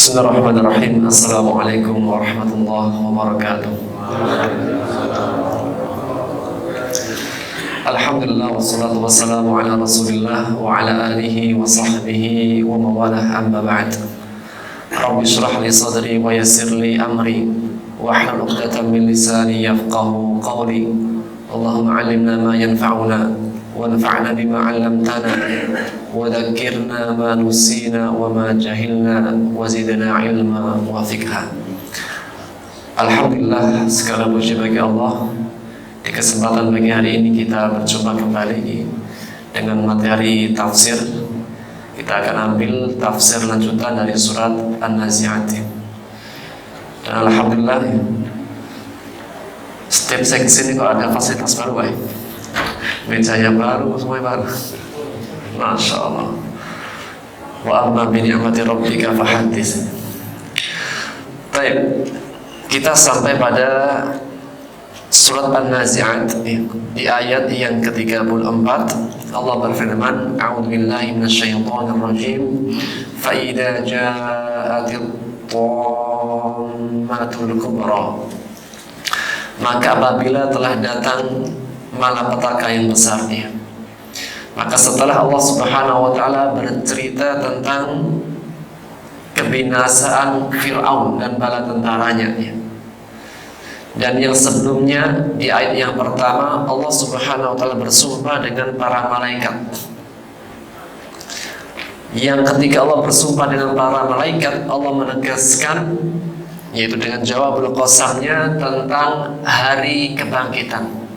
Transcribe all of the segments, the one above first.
Bismillahirrahmanirrahim. Assalamualaikum warahmatullahi wabarakatuh. Alhamdulillah wassalatu wassalamu ala Rasulillah wa ala alihi wa sahbihi wa mawalah, amma ba'd. Rabbi shrah li sadri wa yassir li amri wa hlul 'uqdatam min lisani yafqahu qawli. Allahumma 'allimna ma yanfa'una وانفعنا بما علمتنا وذكرنا ما نسينا وما جهلنا وزدنا علما وفقها. Alhamdulillah, segala puji bagi Allah. Di kesempatan pagi hari ini kita berjumpa kembali dengan materi tafsir. Kita akan ambil tafsir lanjutan dari surat An-Nazi'at. Dan alhamdulillah, setiap saya kesini kalau ada fasilitas baru, mejanya baru, semuanya baru. Masya Allah. Wa amma bi ni'mati rabbika fahaddits. Baik, kita sampai pada surat An-Nazi'at di ayat yang ke-34. Allah berfirman, A'udzu billahi minasyaitonir rajim. Fa idza ja'atit tammatul kubra. Maka apabila telah datang malapetaka yang besar, maka setelah Allah Subhanahu wa taala bercerita tentang kebinasaan Fir'aun dan bala tentaranya, dan yang sebelumnya di ayat yang pertama Allah Subhanahu wa taala bersumpah dengan para malaikat, yang ketika Allah bersumpah dengan para malaikat, Allah menegaskan, yaitu dengan jawabul qasamnya, tentang hari kebangkitan,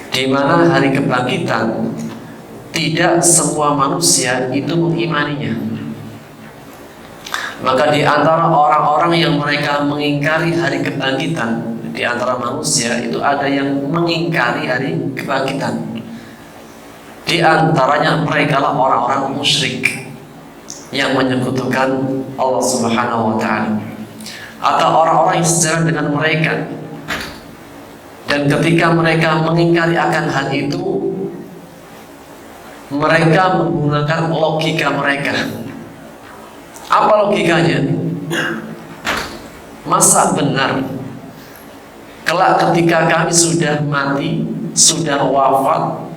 di mana hari kebangkitan tidak semua manusia itu mengimaninya. Maka di antara orang-orang yang mereka mengingkari hari kebangkitan, di antara manusia itu ada yang mengingkari hari kebangkitan. Di antaranya mereka lah orang-orang musyrik yang menyekutukan Allah Subhanahu wa taala, atau orang-orang yang sejalan dengan mereka. Dan ketika mereka mengingkari akan hal itu, mereka menggunakan logika mereka. Apa logikanya? Masa benar kelak ketika kami sudah mati, sudah wafat,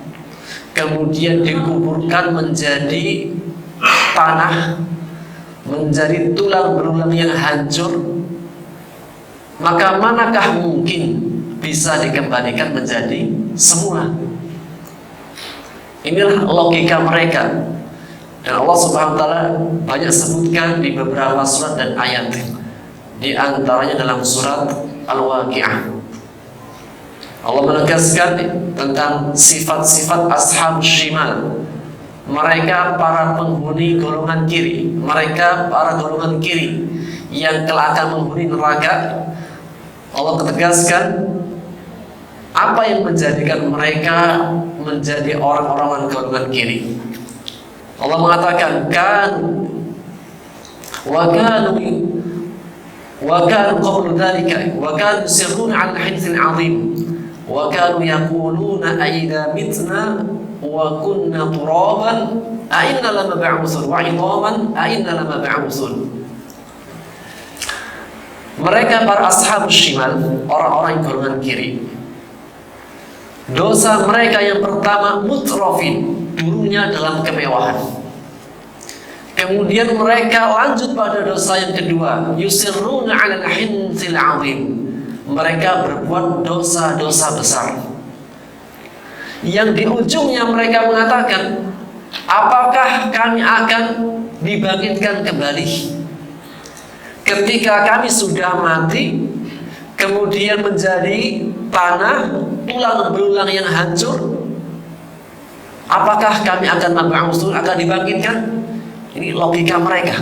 kemudian dikuburkan menjadi tanah, menjadi tulang belulang yang hancur, maka manakah mungkin bisa dikembalikan menjadi semula? Inilah logika mereka. Dan Allah Subhanahu wa taala banyak sebutkan di beberapa surat dan ayat. Di antaranya dalam surat Al-Waqi'ah, Allah menegaskan tentang sifat-sifat ashabus shimal. Mereka para penghuni golongan kiri, mereka para golongan kiri yang kelak akan menghuni neraka. Allah tegaskan apa yang menjadikan mereka menjadi orang-orang golongan kiri. Allah mengatakan, wa kanu qabla dzalika wa kanu yusirruna 'ala al-hinthil 'azim wa kanu yaquluna aidza mitna wa kunna turaban a inna lamab'uthun wa 'idhaman a inna lamab'uthun. Mereka para ashabus shimal, orang-orang golongan kiri, dosa mereka yang pertama mutrafin, dulunya dalam kemewahan. Kemudian mereka lanjut pada dosa yang kedua, yusirruna 'alal hinthil 'azim. Mereka berbuat dosa-dosa besar, yang di ujungnya mereka mengatakan, apakah kami akan dibangkitkan kembali ketika kami sudah mati, kemudian menjadi tanah, tulang belulang yang hancur? Apakah kami akan dibangkitkan? Ini logika mereka.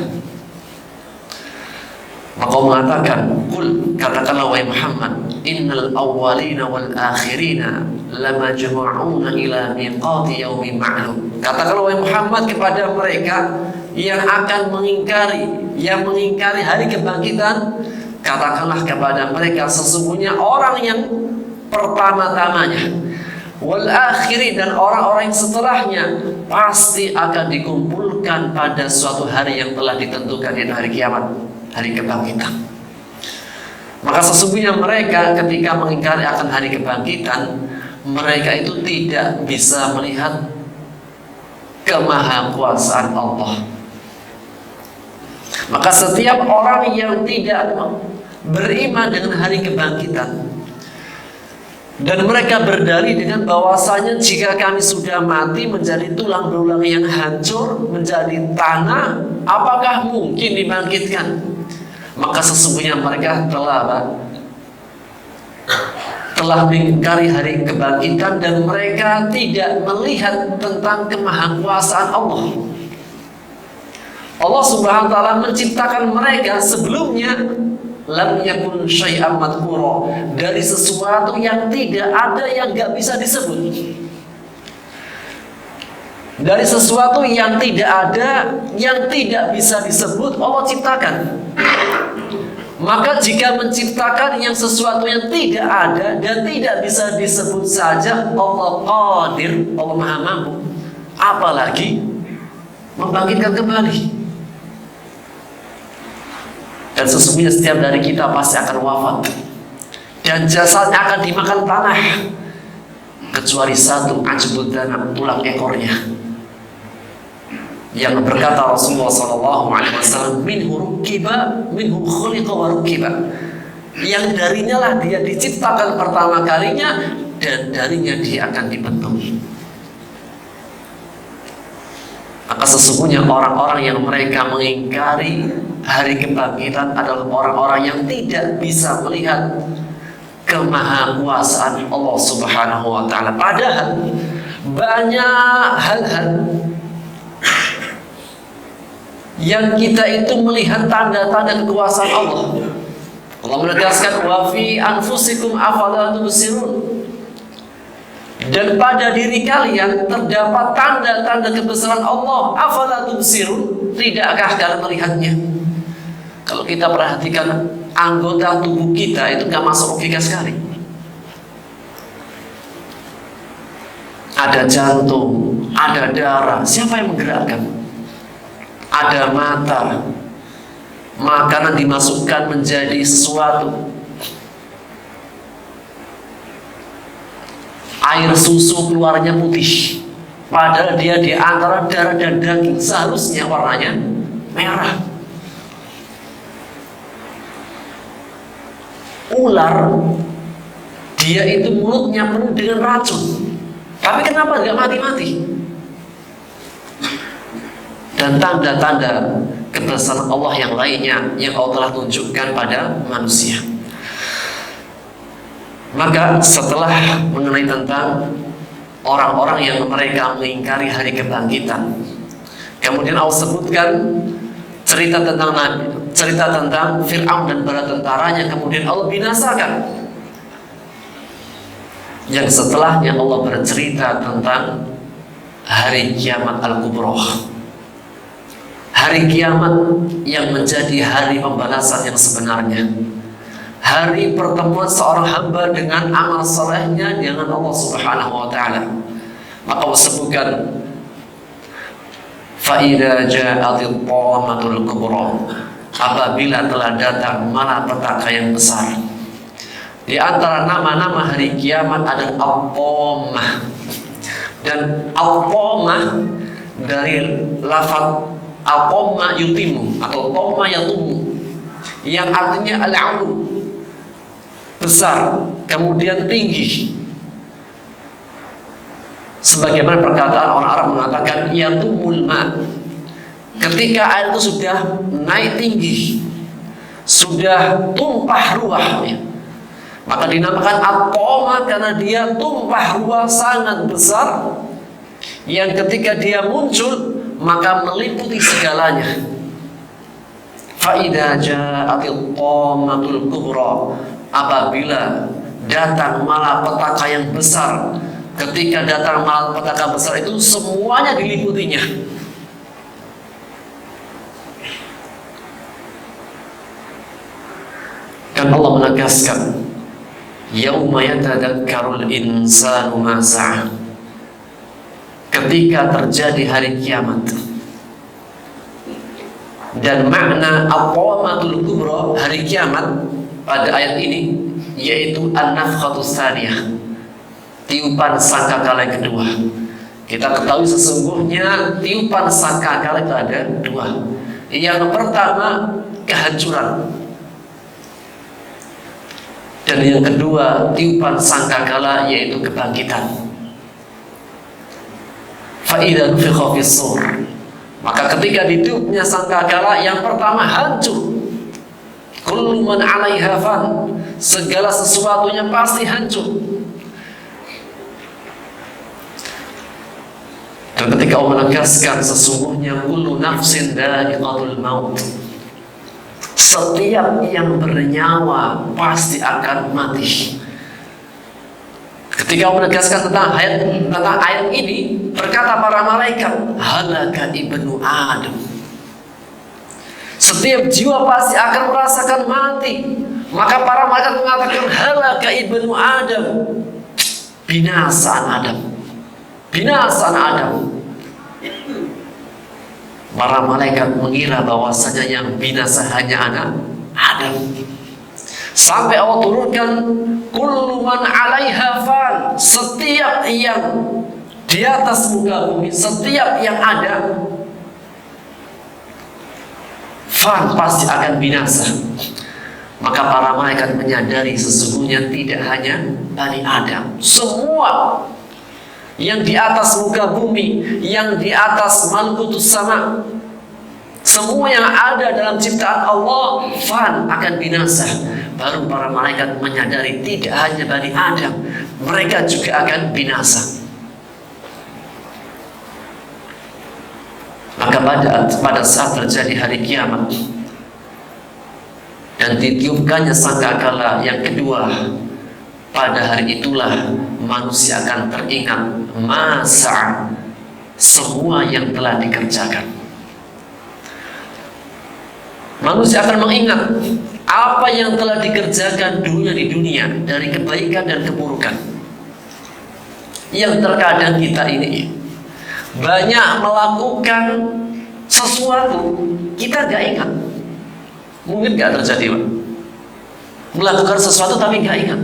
Maka Allah mengatakan, Qul, katakanlah wahai Muhammad, innal awwalina wal akhirina lamajmu'una ila miqati yaumin ma'lum. Katakanlah wahai Muhammad kepada mereka yang akan mengingkari hari kebangkitan, katakanlah kepada mereka, sesungguhnya orang yang pertama-tamanya, wal akhirin, dan orang-orang yang setelahnya pasti akan dikumpulkan pada suatu hari yang telah ditentukan, yaitu hari kiamat, hari kebangkitan. Maka sesungguhnya mereka ketika mengingkari akan hari kebangkitan, mereka itu tidak bisa melihat kemahakuasaan Allah. Maka setiap orang yang tidak beriman dengan hari kebangkitan, dan mereka berdalih dengan bahwasanya jika kami sudah mati menjadi tulang belulang yang hancur, menjadi tanah, apakah mungkin dibangkitkan? Maka sesungguhnya mereka telah mengingkari hari kebangkitan, dan mereka tidak melihat tentang kemahakuasaan Allah. Allah Subhanahu wa taala menciptakan mereka sebelumnya lam yakun syai'an madhkura, dari sesuatu yang tidak ada, yang gak bisa disebut. Dari sesuatu yang tidak ada, yang tidak bisa disebut, Allah ciptakan. Maka jika menciptakan yang sesuatu yang tidak ada dan tidak bisa disebut saja, Allah qadir, Allah maha mampu, apalagi membangkitkan kembali. Dan sesungguhnya setiap dari kita pasti akan wafat, dan jasadnya akan dimakan tanah, kecuali satu, ajbud dan tulang ekornya, yang berkata Rasulullah SAW, minhu rukiba, minhu khuliqa wa rukiba, yang darinya lah dia diciptakan pertama kalinya, dan darinya dia akan dibentuk. Maka sesungguhnya orang-orang yang mereka mengingkari hari kebangkitan adalah orang-orang yang tidak bisa melihat kemahakuasaan Allah Subhanahu wa taala. Padahal banyak hal-hal yang kita itu melihat tanda-tanda kekuasaan Allah. Allah menegaskan wa fi anfusikum afala tubsirun, dan pada diri kalian terdapat tanda-tanda kebesaran Allah. Afala tubsirun, tidakkah kalian melihatnya? Kalau kita perhatikan anggota tubuh kita itu gak masuk logika sekali. Ada jantung, ada darah, siapa yang menggerakkan? Ada mata, makanan dimasukkan menjadi sesuatu, air susu keluarnya putih, padahal dia di antara darah dan daging, seharusnya warnanya merah. Ular, dia itu mulutnya penuh dengan racun, tapi kenapa nggak mati-mati? Dan tanda-tanda kebesaran Allah yang lainnya yang Allah telah tunjukkan pada manusia. Maka setelah mengenai tentang orang-orang yang mereka mengingkari hari kebangkitan, kemudian Allah sebutkan cerita tentang Fir'aun dan bala tentaranya, kemudian Allah binasakan. Yang setelahnya Allah bercerita tentang hari kiamat al-kubroh, hari kiamat yang menjadi hari pembalasan yang sebenarnya, hari pertemuan seorang hamba dengan amal solehnya dengan Allah Subhanahu wa taala. Maka Allah sebutkan fa idza ja'atil qiyamatul kubra, apabila telah datang malapetaka yang besar. Di antara nama-nama hari kiamat ada al-qamah, dan al-qamah dari lafaz al-qamah yutimu atau qamah yatumu, yang artinya al-'ulu, besar, kemudian tinggi. Sebagaimana perkataan orang Arab mengatakan yatumul ma, ketika air itu sudah naik tinggi, sudah tumpah ruah, maka dinamakan al-qamah karena dia tumpah ruah sangat besar, yang ketika dia muncul maka meliputi segalanya. Fa idza ja'atil qamatul kubra, apabila datang malapetaka yang besar. Ketika datang malapetaka besar itu semuanya diliputinya. Dan Allah menegaskan Yauma yatadakkarul insanu ma sa'a. Ketika terjadi hari kiamat. Dan makna aqamatul kubra, hari kiamat pada ayat ini yaitu an-nafkhatus tsaniyah, tiupan sangkakala yang kedua. Kita ketahui sesungguhnya tiupan sangkakala itu ada dua. Yang pertama kehancuran, dan yang kedua tiupan sangkakala yaitu kebangkitan. Fa idza nufikha fis-sur, maka ketika ditiupnya sangkakala yang pertama hancur. Kullu man 'alaiha fan, segala sesuatunya pasti hancur. Dan ketika Allah menegaskan sesungguhnya kullu nafsin dha'iqatul maut, setiap yang bernyawa pasti akan mati. Ketika Allah menegaskan tentang ayat ini, berkata para malaikat, halaka ibnu Adam, setiap jiwa pasti akan merasakan mati. Maka para malaikat mengatakan halaka ibnu Adam, binasaan Adam, binasaan Adam. Para malaikat mengira bahwasanya yang binasa hanya anak Adam. Sampai Allah turunkan kullu man 'alaiha fan, setiap yang di atas muka bumi, setiap yang ada fan pasti akan binasa. Maka para malaikat menyadari sesungguhnya tidak hanya Bani Adam, semua yang di atas muka bumi, yang di atas malakutus sama, semua yang ada dalam ciptaan Allah fan akan binasa. Baru para malaikat menyadari tidak hanya Bani Adam, mereka juga akan binasa. Maka pada saat terjadi hari kiamat dan ditiupkannya sangkakala yang kedua, pada hari itulah manusia akan teringat masa semua yang telah dikerjakan. Manusia akan mengingat apa yang telah dikerjakan dulunya di dunia dari kebaikan dan keburukan. Yang terkadang kita ini banyak melakukan sesuatu kita gak ingat. Mungkin gak terjadi, Pak. Melakukan sesuatu tapi gak ingat.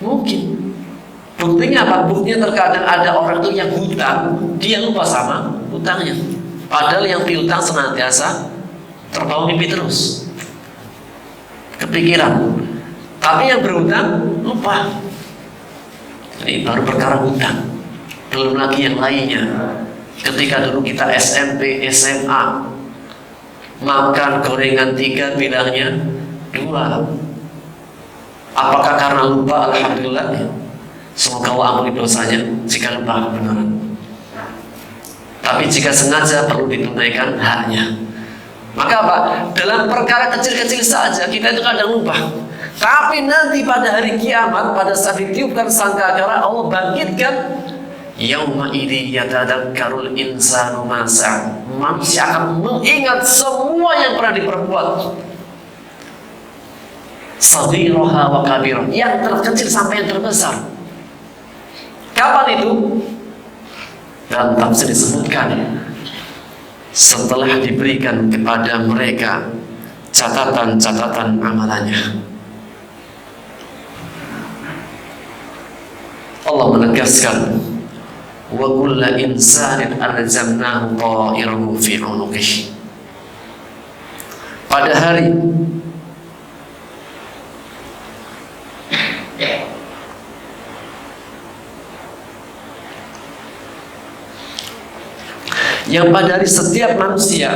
Mungkin. Buktinya apa? Buktinya terkadang ada orang itu yang hutang, dia lupa sama hutangnya. Padahal yang piutang senantiasa terbawa mimpi terus, kepikiran. Tapi yang berhutang lupa. Ini baru perkara hutang, belum lagi yang lainnya. Ketika dulu kita SMP, SMA, makan gorengan 3 bilangnya 2. Apakah karena lupa? Alhamdulillah, semoga Allah ampuni dosanya jika lupa beneran. Tapi jika sengaja perlu ditunaikan haknya. Maka apa? Dalam perkara kecil-kecil saja kita itu kadang lupa. Tapi nanti pada hari kiamat, pada saat ditiupkan sangkakala, Allah bangkitkan. Yauma idzi yatadakkarul insanu ma sa'a. Manusia akan mengingat semua yang pernah diperbuat. Saghiraha wa kabirah, yang terkecil sampai yang terbesar. Kapan itu? Dalam tafsir disebutkan setelah diberikan kepada mereka catatan-catatan amalannya. Allah menegaskan wa kullu insanin alzamnahu ta'irahu fi 'unuqihi. Pada hari yang pada hari setiap manusia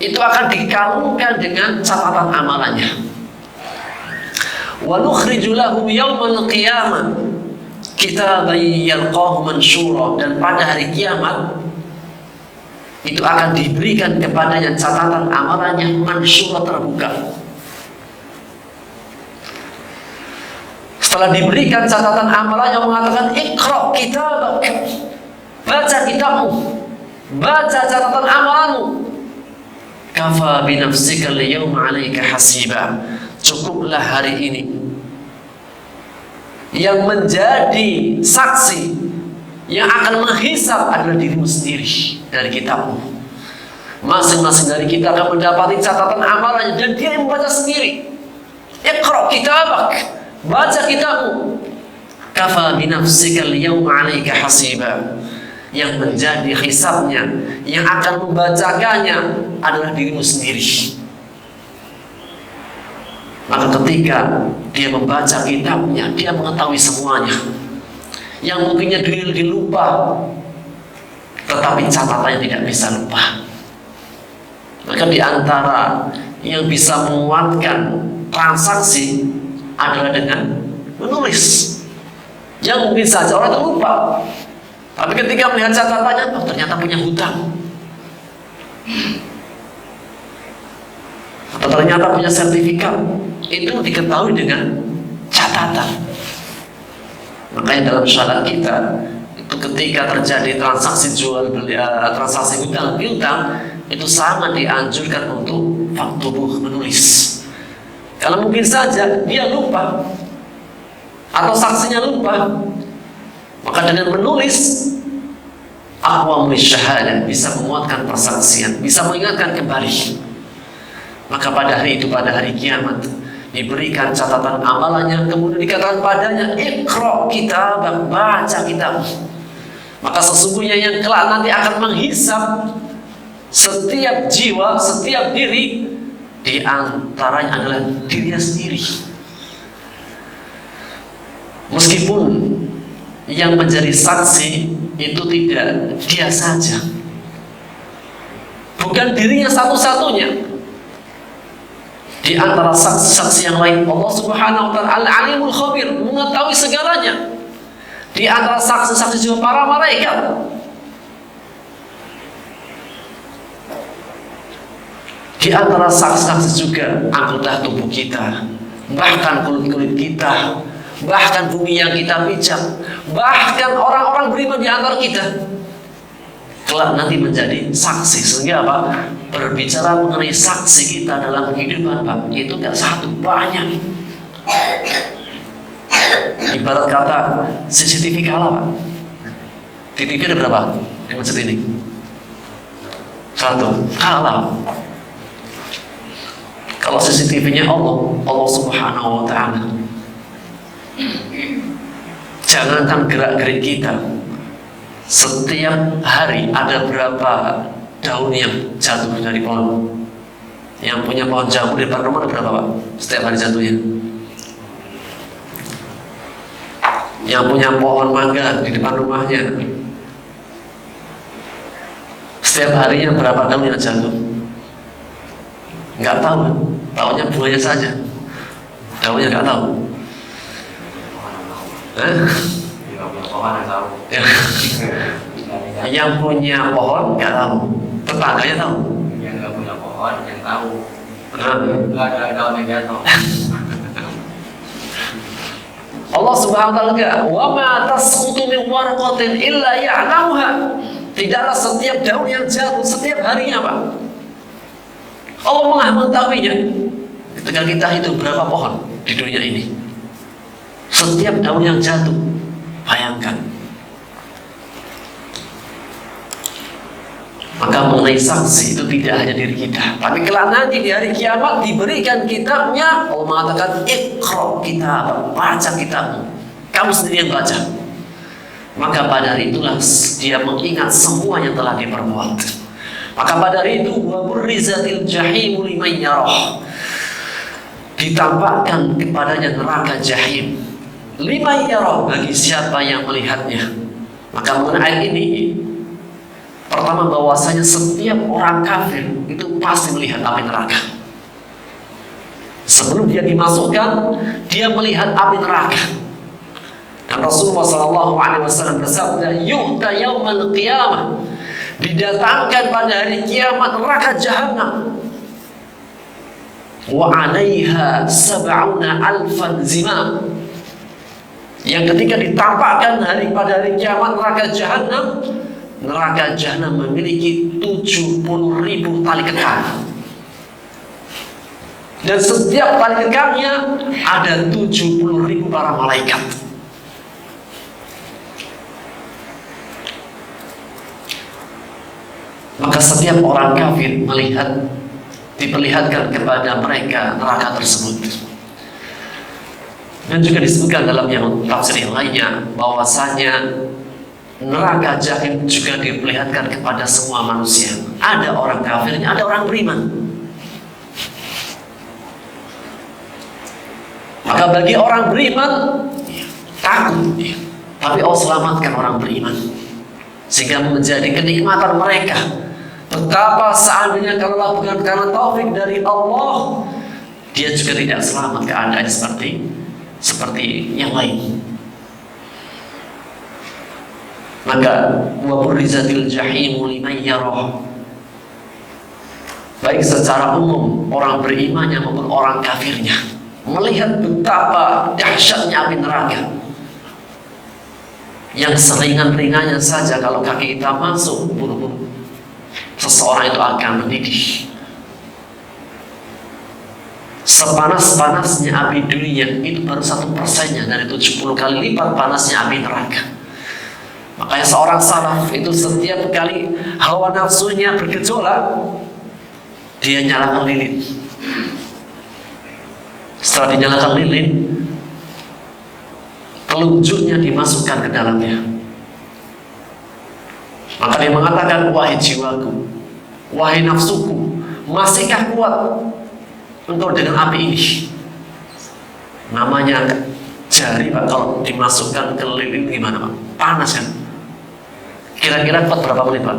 itu akan dikalungkan dengan catatan amalannya. Wa nukhriju lahu yaumal qiyamah kitaban yalqahu mansyura, dan pada hari kiamat itu akan diberikan kepadanya catatan amalannya mansyura, terbuka. Setelah diberikan catatan amalannya, mengatakan iqra kitabak, baca kitabmu, baca catatan amalanmu. Kafa bi nafsika al-yawma 'alaika hasiba, cukuplah hari ini Yang menjadi saksi yang akan menghisab adalah dirimu sendiri dari kitabmu. Masing-masing dari kita akan mendapati catatan amalannya dan dia yang membaca sendiri. Iqra kitabak, baca kitabmu. Kafa binafsika al-yawma 'alaika hasiba. Yang menjadi hisabnya, yang akan membacakannya adalah dirimu sendiri. Maka ketika dia membaca kitabnya, dia mengetahui semuanya. Yang mungkinnya diri lupa, tetapi catatannya tidak bisa lupa. Maka di antara yang bisa menguatkan transaksi adalah dengan menulis. Yang mungkin saja orang itu lupa, tapi ketika melihat catatannya, oh ternyata punya hutang, atau ternyata punya sertifikat, itu diketahui dengan catatan. Makanya dalam syariat kita itu ketika terjadi transaksi jual beli, transaksi hutang piutang, itu sangat dianjurkan untuk faktubuh, menulis. Kalau mungkin saja dia lupa atau saksinya lupa, maka dengan menulis aqwamul syahadah, bisa menguatkan persaksian, bisa mengingatkan kembali. Maka pada hari itu, pada hari kiamat, diberikan catatan amalannya, kemudian dikatakan padanya, Iqra kitabak, baca kitab. Maka sesungguhnya yang kelak nanti akan menghisab setiap jiwa, setiap diri, di antaranya adalah dirinya sendiri. Meskipun yang menjadi saksi itu tidak dia saja, bukan dirinya satu-satunya. Di antara saksi-saksi yang lain, Allah Subhanahu wa ta'ala Al-Alimul Khabir, mengetahui segalanya. Di antara saksi-saksi juga para malaikat. Di antara saksi-saksi juga anggota tubuh kita, bahkan kulit-kulit kita, bahkan bumi yang kita pijak, bahkan orang-orang beriman di antara kita kelak nanti menjadi saksi. Sehingga apa? Berbicara mengenai saksi kita dalam kehidupan, Pak, itu gak satu, banyak. Ibarat kata CCTV kalah, Pak. Di TV ada berapa di masjid ini? Satu, kalah. Kalau CCTV-nya Allah Subhanahu wa ta'ala, jangankan gerak-gerik kita, setiap hari ada berapa daun yang jatuh dari pohon. Yang punya pohon jambu di depan rumah ada berapa, Pak? Setiap hari jatuhnya. Yang punya pohon mangga di depan rumahnya, setiap harinya berapa daun yang jatuh? Nggak tahu, tahunya bunganya saja, daunnya nggak tahu. Yang punya pohon nggak tahu, tetangganya tahu. Yang nggak punya pohon yang tahu. Nggak ada daun yang jatuh. Allah Subhanahu wa ta'ala, wa ma tasqutu min waraqatin illa ya'lamuha. Tidaklah setiap daun yang jatuh setiap harinya, Pak, Allah Maha mengetahuinya. Ketika kita hitung berapa pohon di dunia ini, setiap daun yang jatuh, bayangkan. Maka mengenai saksi itu tidak hanya diri kita, tapi kelak nanti di hari kiamat diberikan kitabnya. Allah mengatakan, Iqra kitab, baca kitabmu, kamu sendiri yang baca. Maka pada hari itulah dia mengingat semua yang telah diperbuat. Maka pada hari itu, wa burrizatil jahimu liman yarah, ditampakkan kepadanya neraka jahim, liman yarah, bagi siapa yang melihatnya. Maka mengenai ayat ini, pertama bahwasanya setiap orang kafir itu pasti melihat api neraka. Sebelum dia dimasukkan, dia melihat api neraka. Dan Rasulullah SAW bersabda, yu'ta yaumal qiyamah, didatangkan pada hari kiamat neraka jahanam, wa 'alaiha sab'una alfan zimam, yang ketika ditampakkan pada hari kiamat neraka jahanam memiliki 70.000 tali kekang, dan setiap tali kekangnya ada 70.000 para malaikat. setiap orang kafir diperlihatkan kepada mereka neraka tersebut. Dan juga disebutkan dalam yang tafsir yang lainnya bahwasanya neraka jahim juga diperlihatkan kepada semua manusia. Ada orang kafirnya, ada orang beriman. Maka bagi orang beriman takut, tapi Allah selamatkan orang beriman sehingga menjadi kenikmatan mereka. Betapa seandainya kalau bukan karena taufik dari Allah, dia juga tidak selamat keadaannya seperti yang lain. Maka wa burrizatil jahimu liman yarah, baik secara umum orang berimannya maupun orang kafirnya melihat betapa dahsyatnya api neraka. Yang seringan-ringannya saja kalau kaki kita masuk, seseorang itu akan mendidih. Sepanas-panasnya api dunia itu baru 1%-nya dari 70 kali lipat panasnya api neraka. Makanya seorang salaf itu setiap kali hawa nafsunya bergejolak, dia nyalakan lilin. Setelah dinyalakan lilin, telunjuknya dimasukkan ke dalamnya. Maka dia mengatakan, wahai jiwaku, wahai nafsuku, masihkah kuat engkau dengan api ini? Namanya jari, Pak, kalau dimasukkan ke lilin gimana, Pak? Panas kan? Kira-kira kuat berapa menit, Pak?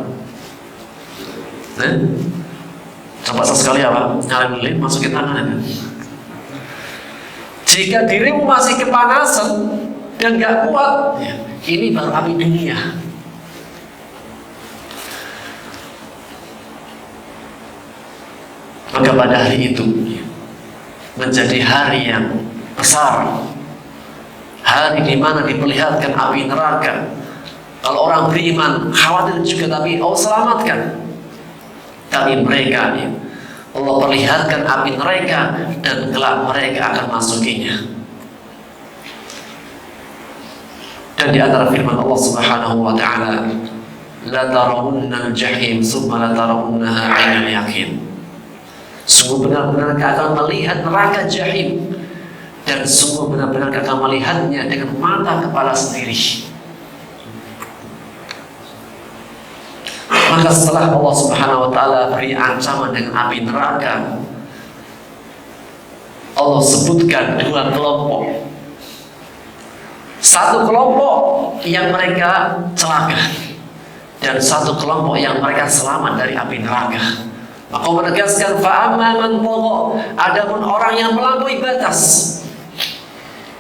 Coba sesekali ya, Pak, nyalain lilin, masukin tangan. Jika dirimu masih kepanasan dan gak kuat, ini baru api dunia. Maka pada hari itu menjadi hari yang besar, hari di mana diperlihatkan api neraka. Kalau orang beriman khawatir juga, tapi Allah selamatkan. Tapi mereka Allah perlihatkan api mereka dan kelak mereka akan masukinya. Dan di antara firman Allah Subhanahu wa taala, la tarawunnal jahim tsumma la tarawunnaha 'ainal yaqin. Sungguh benar-benar akan melihat neraka jahim, dan sungguh benar-benar akan melihatnya dengan mata kepala sendiri. Maka setelah Allah Subhanahu wa taala beri ancaman dengan api neraka, Allah sebutkan dua kelompok. Satu kelompok yang mereka celaka, dan satu kelompok yang mereka selamat dari api neraka. Maka menegaskan fa'amma man tagha, adapun orang yang melampaui batas.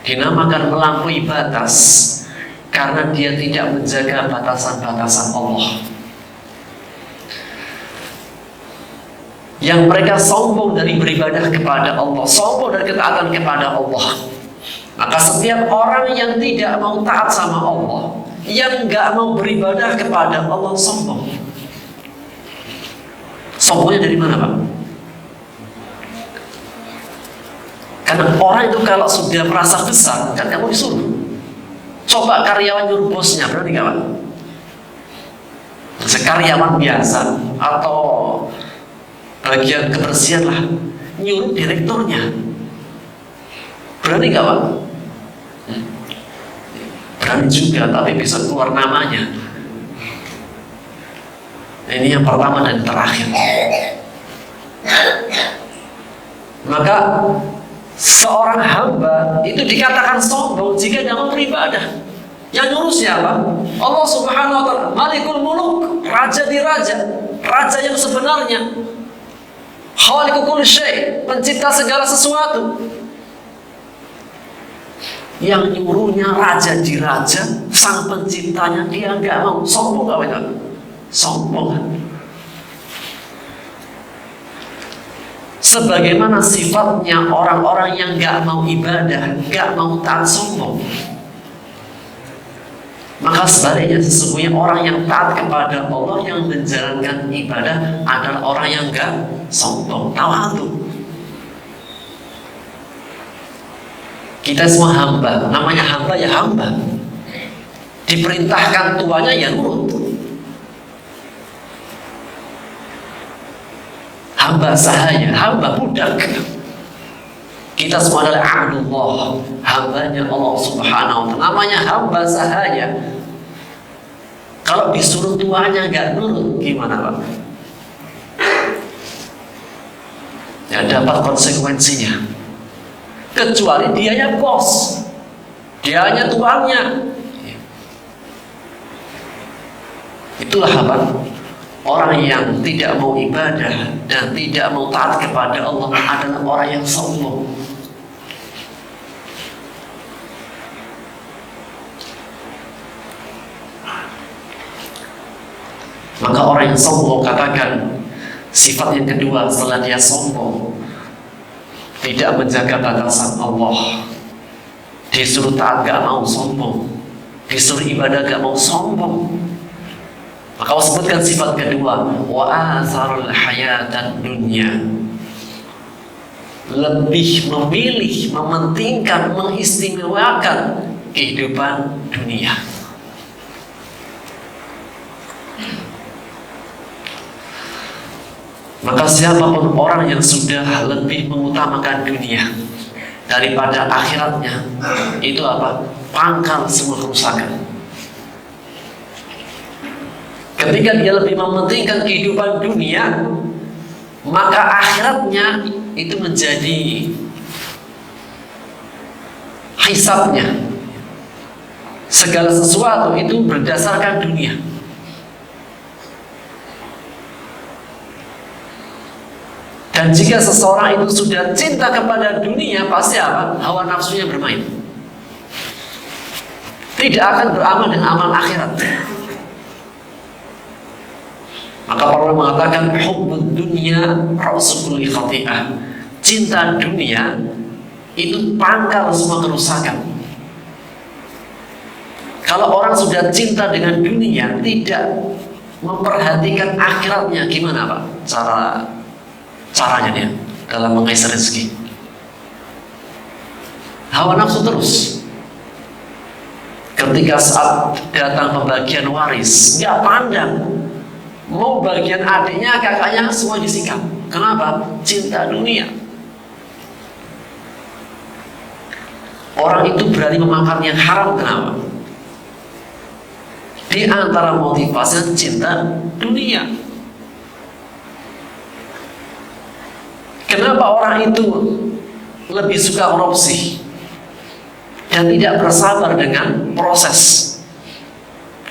Dinamakan melampaui batas karena dia tidak menjaga batasan-batasan Allah. Yang mereka sombong dari beribadah kepada Allah, sombong dari ketaatan kepada Allah. Maka setiap orang yang tidak mau taat sama Allah, yang gak mau beribadah kepada Allah, sombong. Sombongnya dari mana, Pak? Karena orang itu kalau sudah merasa besar, kan kamu disuruh. Coba karyawan nyuruh bosnya, berani gak, Pak? Sekaryawan biasa atau bagian kebersihan lah, nyuruh direkturnya, berani gak, Pak? Berani juga, tapi bisa keluar namanya. Ini yang pertama dan terakhir. Maka seorang hamba itu dikatakan sombong jika dia mau beribadah. Yang nyuruh siapa? Allah Subhanahu wa taala, Malikul Muluk, raja di raja, raja yang sebenarnya. Khaliqu kulli syai', pencipta segala sesuatu. Yang nyuruhnya raja di raja, sang penciptanya, dia enggak mau. Sombong gak, Pak? Sombong. Sebagaimana sifatnya orang-orang yang gak mau ibadah, gak mau taat, sombong. Maka sebaliknya sesungguhnya orang yang taat kepada Allah, yang menjalankan ibadah adalah orang yang gak sombong, tawadhu. Kita semua hamba, namanya hamba ya hamba. Diperintahkan tuanya ya nurut. hamba sahaya, hamba budak. Kita semua adalah abdullah, hambanya Allah Subhanahu wa ta'ala. Namanya hamba sahaya. Kalau disuruh tuanya nggak nurut, gimana Pak? Ya dapat konsekuensinya. Kecuali dianya bos, dianya tuannya. Itulah apa? Orang yang tidak mau ibadah dan tidak mau taat kepada Allah adalah orang yang sombong. Maka orang yang sombong, katakan sifat yang kedua setelah dia sombong, tidak menjaga batasan Allah. Disuruh taat gak mau sombong, disuruh ibadah gak mau sombong. Maka Allah sebutkan sifat kedua, wa atharul hayatan dunya, lebih memilih, mementingkan, mengistimewakan kehidupan dunia. Maka siapapun orang yang sudah lebih mengutamakan dunia daripada akhiratnya, itu apa? Pangkal semua kerusakan. Ketika dia lebih mementingkan kehidupan dunia, maka akhiratnya itu menjadi hisabnya. Segala sesuatu itu berdasarkan dunia. Dan jika seseorang itu sudah cinta kepada dunia, pasti apa? Hawa nafsunya bermain. Tidak akan beramal dengan amal akhirat. Maka para ulama mengatakan hubbud dunya ra'su kulli khati'ah. Cinta dunia itu pangkal semua kerusakan. Kalau orang sudah cinta dengan dunia, tidak memperhatikan akhiratnya, gimana Pak? Caranya dia dalam mengais rezeki, hawa nafsu terus. Ketika saat datang pembagian waris, nggak pandang, mau bagian adiknya, kakaknya, semua disikap. Kenapa? Cinta dunia. Orang itu berani memakan yang haram, kenapa? Di antara motivasi cinta dunia. Kenapa orang itu lebih suka korupsi dan tidak bersabar dengan proses?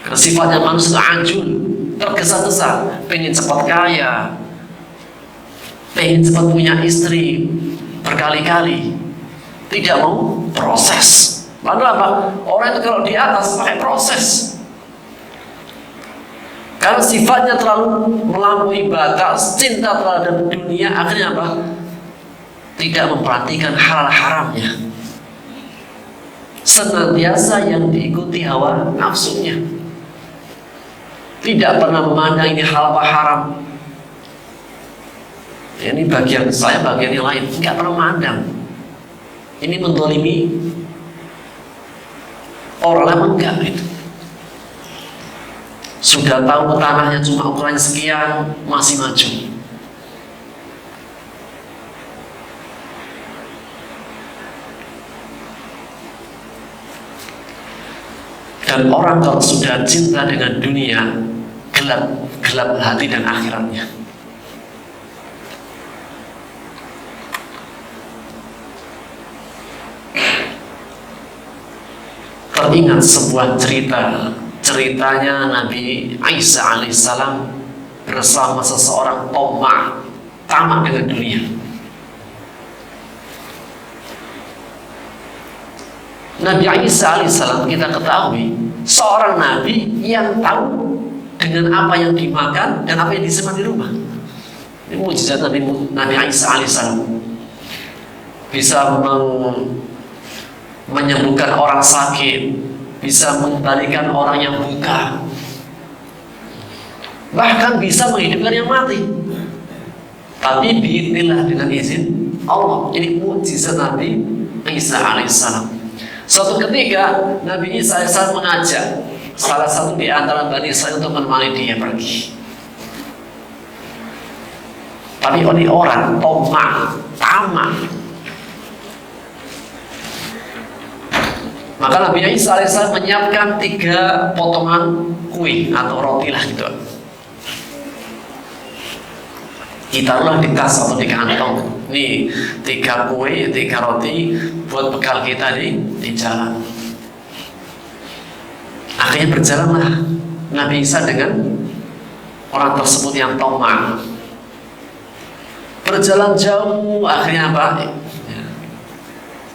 Karena sifatnya manusia ajul, tergesa-gesa, pengen cepat kaya, pengen cepat punya istri berkali-kali, tidak mau proses. Lalu apa? Orang itu kalau di atas pakai proses. Karena sifatnya terlalu melampaui batas, cinta terhadap dunia, akhirnya apa? Tidak memperhatikan halal haramnya. Senantiasa yang diikuti hawa nafsunya. Tidak pernah memandang ini halal apa haram. Ini bagian saya, bagian yang lain. Tidak pernah memandang. Ini mendolimi orang lain, enggak itu. Sudah tahu tanahnya cuma ukurannya sekian, masih maju. Dan orang kalau sudah cinta dengan dunia, gelap hati dan akhiratnya. Teringat sebuah ceritanya Nabi Isa alaihissalam bersama seseorang tamak dengan dunia. Nabi Isa alaihissalam kita ketahui seorang nabi yang tahu dengan apa yang dimakan dan apa yang disimpan di rumah. Ini mukjizat Nabi Isa alaihissalam, bisa menyembuhkan orang sakit, bisa mengembalikan orang yang buta, bahkan bisa menghidupkan yang mati. Tapi biidznillah, dengan izin Allah. Ini mukjizat Nabi Isa alaihissalam. Suatu ketika Nabi Isa alaihissalam mengajak salah satu di antara Bani Israil untuk menemani dia pergi. Tapi ini orang tamak. Maka Nabi Isa alaihissalam menyiapkan 3 potongan kue atau roti lah gitu. Ditaruhlah di tas atau di kantong. Nih 3 kue, 3 roti buat bekal kita di jalan. Akhirnya berjalanlah Nabi Isa dengan orang tersebut yang tamak. Berjalan jauh, akhirnya apa? Ya.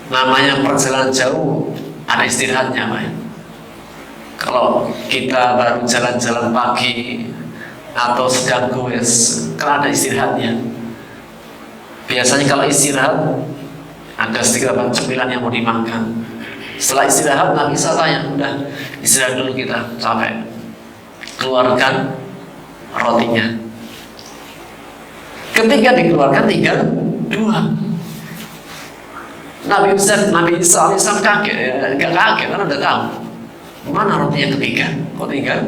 Namanya perjalanan jauh ada istirahatnya, Pak. Kalau kita baru jalan-jalan pagi atau sedang goes, kan ada istirahatnya. Biasanya kalau istirahat ada sedikit cemilan yang mau dimakan. Setelah istirahat Nabi Isa tanya, udah istirahat dulu kita, capek. Keluarkan rotinya. Ketika dikeluarkan tinggal 2. Nabi Isa alaihissalam kaget, nggak kaget karena udah tahu mana roti yang ketiga. Kok tinggal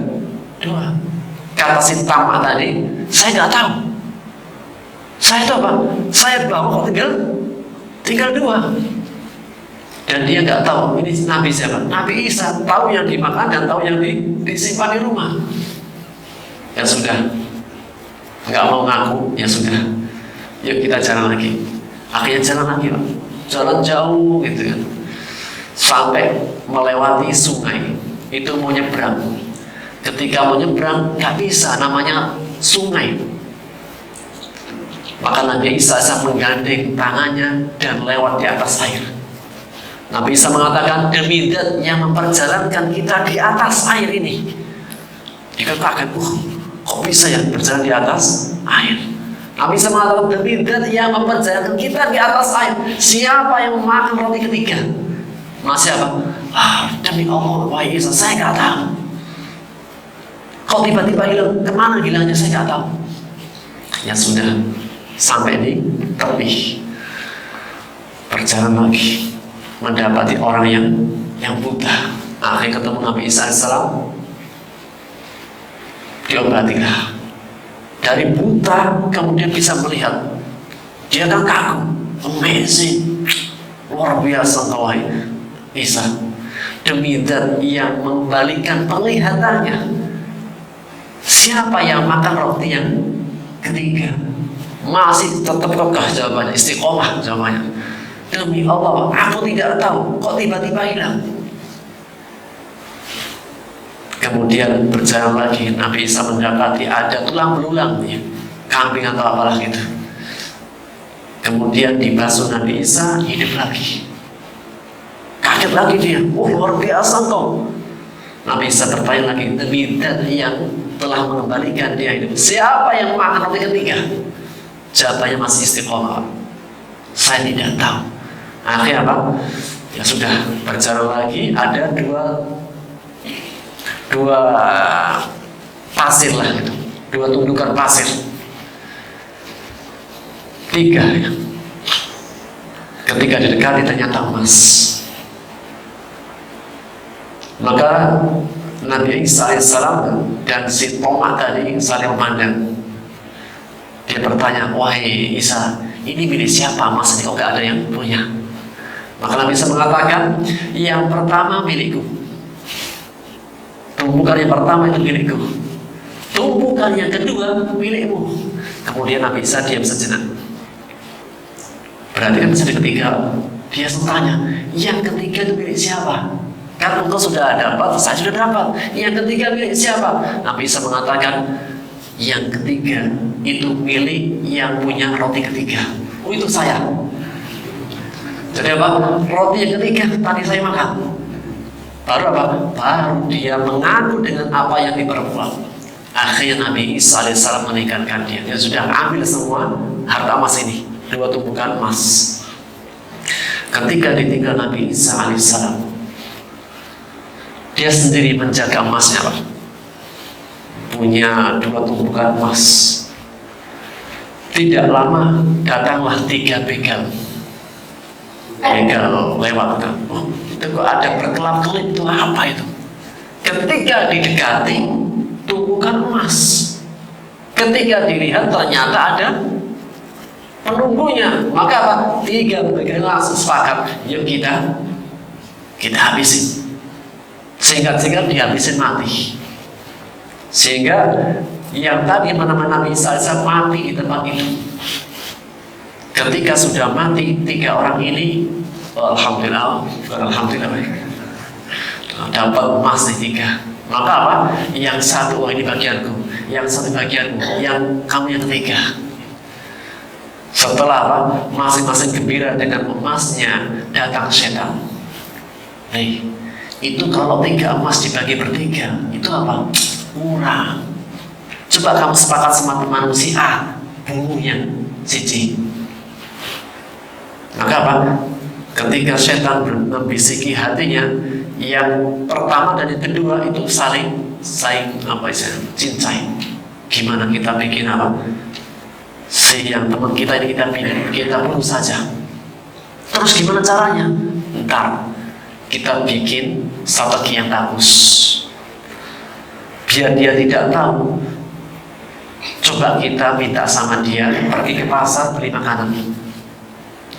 2? Kata si tamak tadi, saya nggak tahu. Saya tahu apa? Saya bawa kok tinggal 2. Dan dia nggak tahu ini Nabi siapa. Nabi Isa tahu yang dimakan dan tahu yang disimpan di rumah. Ya sudah, nggak mau ngaku, ya sudah. Yuk kita jalan lagi. Akhirnya jalan lagi, Pak. Jalan jauh gitu kan. Sampai melewati sungai. Itu mau nyebrang. Ketika mau nyebrang nggak bisa, namanya sungai. Maka Nabi Isa menggandeng tangannya dan lewat di atas air. Nabi Isa mengatakan, demi zat yang memperjalankan kita di atas air ini. Dia kaget, kok bisa ya berjalan di atas air? Nabi Isa mengatakan, demi zat yang memperjalankan kita di atas air. Siapa yang memakan roti ketiga? Masih apa? Demi Allah, wahai Isa, saya nggak tahu. Kok tiba-tiba hilang? Kemana hilangnya? Saya nggak tahu. Ya sudah, sampai di tepi. Berjalan lagi, mendapati orang yang buta. Akhirnya ketemu Nabi Isa alaihissalam. Diobatilah. Dari buta kemudian bisa melihat. Dia kan kagum, amazing, luar biasa wahai Isa. Demi zat yang mengembalikan penglihatannya. Siapa yang makan roti yang ketiga? Masih tetap kekeh jawabannya, istiqomah jawabannya. Demi Allah, aku tidak tahu. Kok tiba-tiba hilang? Kemudian berjalan lagi, Nabi Isa mendapati ada tulang belulang, ya, kambing atau apalah gitu. Kemudian dibasuh Nabi Isa, hidup lagi. Kaget lagi dia, luar biasa kau. Nabi Isa bertanya lagi, demi zat yang telah mengembalikan dia hidup, siapa yang makan roti ketiga? Jawabannya masih istiqomah. Saya tidak tahu. Akhirnya apa? Ya sudah, berjalan lagi, ada dua pasir lah gitu. 2 tundukan pasir. 3 ya. Ketika didekati ternyata emas. Maka Nabi Isa alaihissalam dan si Tomak tadi saling memandang. Dia bertanya, wahai Isa, ini milik siapa emas ini? Kok gak ada yang punya? Maka Nabi Isa mengatakan, yang pertama milikku. Tumpukan yang pertama itu milikku. Tumpukan yang kedua milikmu. Kemudian Nabi Isa diam sejenak. Berarti kan bisa ketiga. Dia bertanya, yang ketiga itu milik siapa? Kan engkau sudah dapat, saya sudah dapat. Yang ketiga milik siapa? Nabi Isa mengatakan, yang ketiga itu milik yang punya roti ketiga. Oh, itu saya. Jadi apa? Roti yang ketiga tadi saya makan. Baru apa? Baru dia mengaku dengan apa yang diperbuat. Akhirnya Nabi Isa alaihissalam menikahkan dia. Dia sudah ambil semua harta emas ini, 2 tumpukan emas. Ketika ditinggal Nabi Isa alaihissalam, dia sendiri menjaga emasnya, Pak. Punya 2 tumpukan emas. Tidak lama datanglah 3 begal. Begal lewat kan. Oh, itu kok ada berkelap-kelip, itu apa itu? Ketika didekati, tumpukan emas. Ketika dilihat ternyata ada penunggunya. Maka apa? 3 bagian langsung sepakat, yuk kita habisin. Singkat-singkat dihabisin mati. Sehingga yang tadi mana-mana Nabi Isa mati di tempat itu. Ketika sudah mati 3 orang ini, alhamdulillah dapat emas 3. Maka apa? Yang satu, ini bagianku, yang satu bagianmu, yang kamu yang ketiga. Setelah apa? Masing-masing gembira dengan emasnya, datang setan. Itu kalau 3 emas dibagi ber-3, itu apa? Kurang. Coba kamu sepakat sama temanmu si A, bunuhnya si C. Maka apa? Ketika setan membisiki hatinya, yang pertama dan yang kedua itu saling cincai. Gimana kita bikin apa? Si yang teman kita ini kita bunuh saja. Terus gimana caranya? Ntar kita bikin strategi yang bagus biar dia tidak tahu. Coba kita minta sama dia pergi ke pasar beli makanan.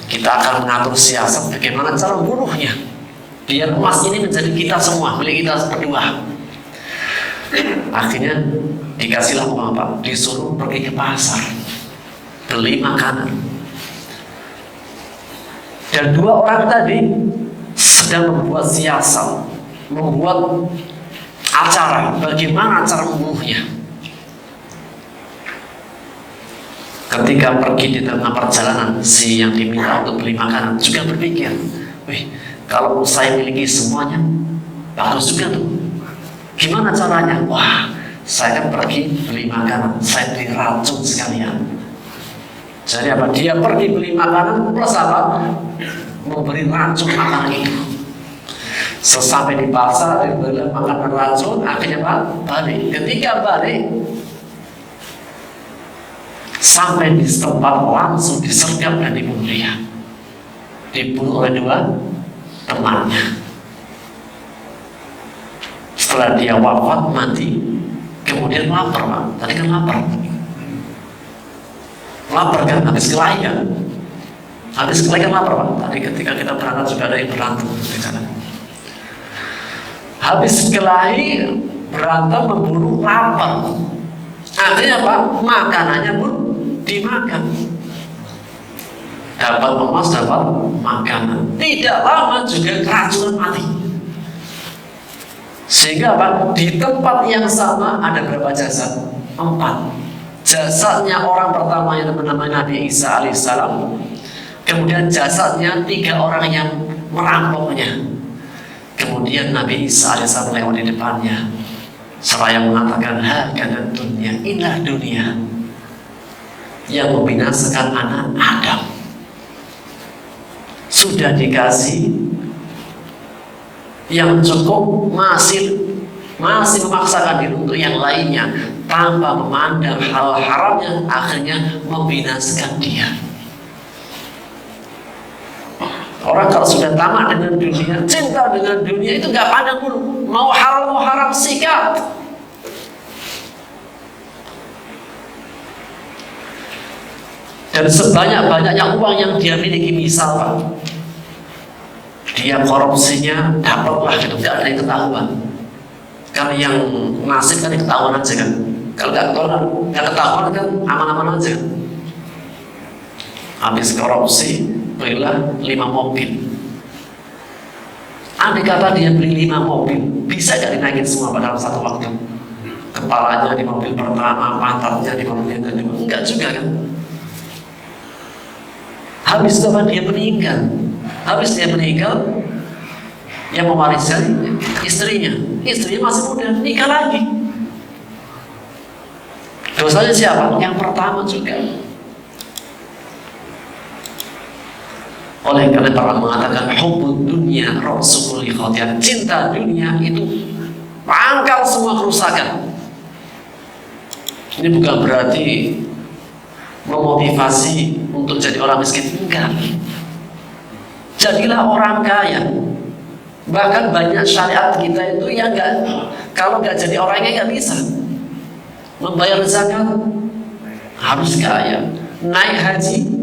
Kita akan mengatur siasat bagaimana cara membunuhnya biar emas ini menjadi kita semua, milik kita berdua. Akhirnya dikasihlah uang Pak, disuruh pergi ke pasar beli makanan. Dan 2 orang tadi sedang membuat siasat, membuat acara bagaimana cara membunuhnya. Ketika pergi di tengah perjalanan, si yang diminta untuk beli makanan juga berpikir, kalau saya miliki semuanya, bagus juga tuh. Gimana caranya? Wah, saya kan pergi beli makanan, saya beli racun sekalian. Jadi apa? Dia pergi beli makanan plus apa? Memberi racun makanan itu. Sesampai di pasar, dia beli makanan racun, akhirnya balik. Ketika balik, sampai di tempat langsung disergap dan dibunuh dia. Dibunuh oleh 2 temannya. Setelah dia wafat mati, kemudian lapar Pak. Tadi kan lapar kan, habis kelahi kan. Habis kelahi kan lapar Pak. Tadi ketika kita berangkat juga ada yang berantem di sana. Habis kelahi berantem memburu lapar. Artinya apa? Makanannya pun dimakan. Dapat emas, dapat makanan. Tidak lama juga keracunan mati. Sehingga apa? Di tempat yang sama ada berapa jasad? 4. Jasadnya orang pertama yang bernama Nabi Isa alaihissalam. Kemudian jasadnya 3 orang yang merampoknya. Kemudian Nabi Isa alaihissalam lewat di depannya. Seraya mengatakan, hakana dunia, inilah dunia yang membinasakan anak Adam. Sudah dikasih yang cukup, masih memaksakan diri untuk yang lainnya tanpa memandang hal haramnya, akhirnya membinasakan dia. Orang kalau sudah tamak dengan dunia, cinta dengan dunia, itu gak pandang dulu, mau haram sikat. Dan sebanyak-banyaknya uang yang dia miliki, misal Pak, dia korupsinya dapatlah gitu, gak ada yang ketahuan. Karena yang nasib kan ketahuan aja kan. Kalau gak ketahuan kan aman-aman aja. Habis korupsi belilah 5 mobil. Andai kata dia beli 5 mobil, bisa gak dinaikin semua pada satu waktu? Kepalanya di mobil pertama, pantatnya di mobil yang kedua, enggak juga kan? Habis itu dia meninggal. Habis dia meninggal, yang mewariskan istrinya. Istrinya masih muda, nikah lagi. Dosanya siapa? Yang pertama juga. Oleh karena para mengatakan hubbud dunya ra'su kulli khati'ah. Cinta dunia itu pangkal semua kerusakan. Ini bukan berarti memotivasi untuk jadi orang miskin, enggak. Jadilah orang kaya. Bahkan banyak syariat kita itu yang enggak, kalau enggak jadi orang kaya enggak bisa. Membayar zakat harus kaya, naik haji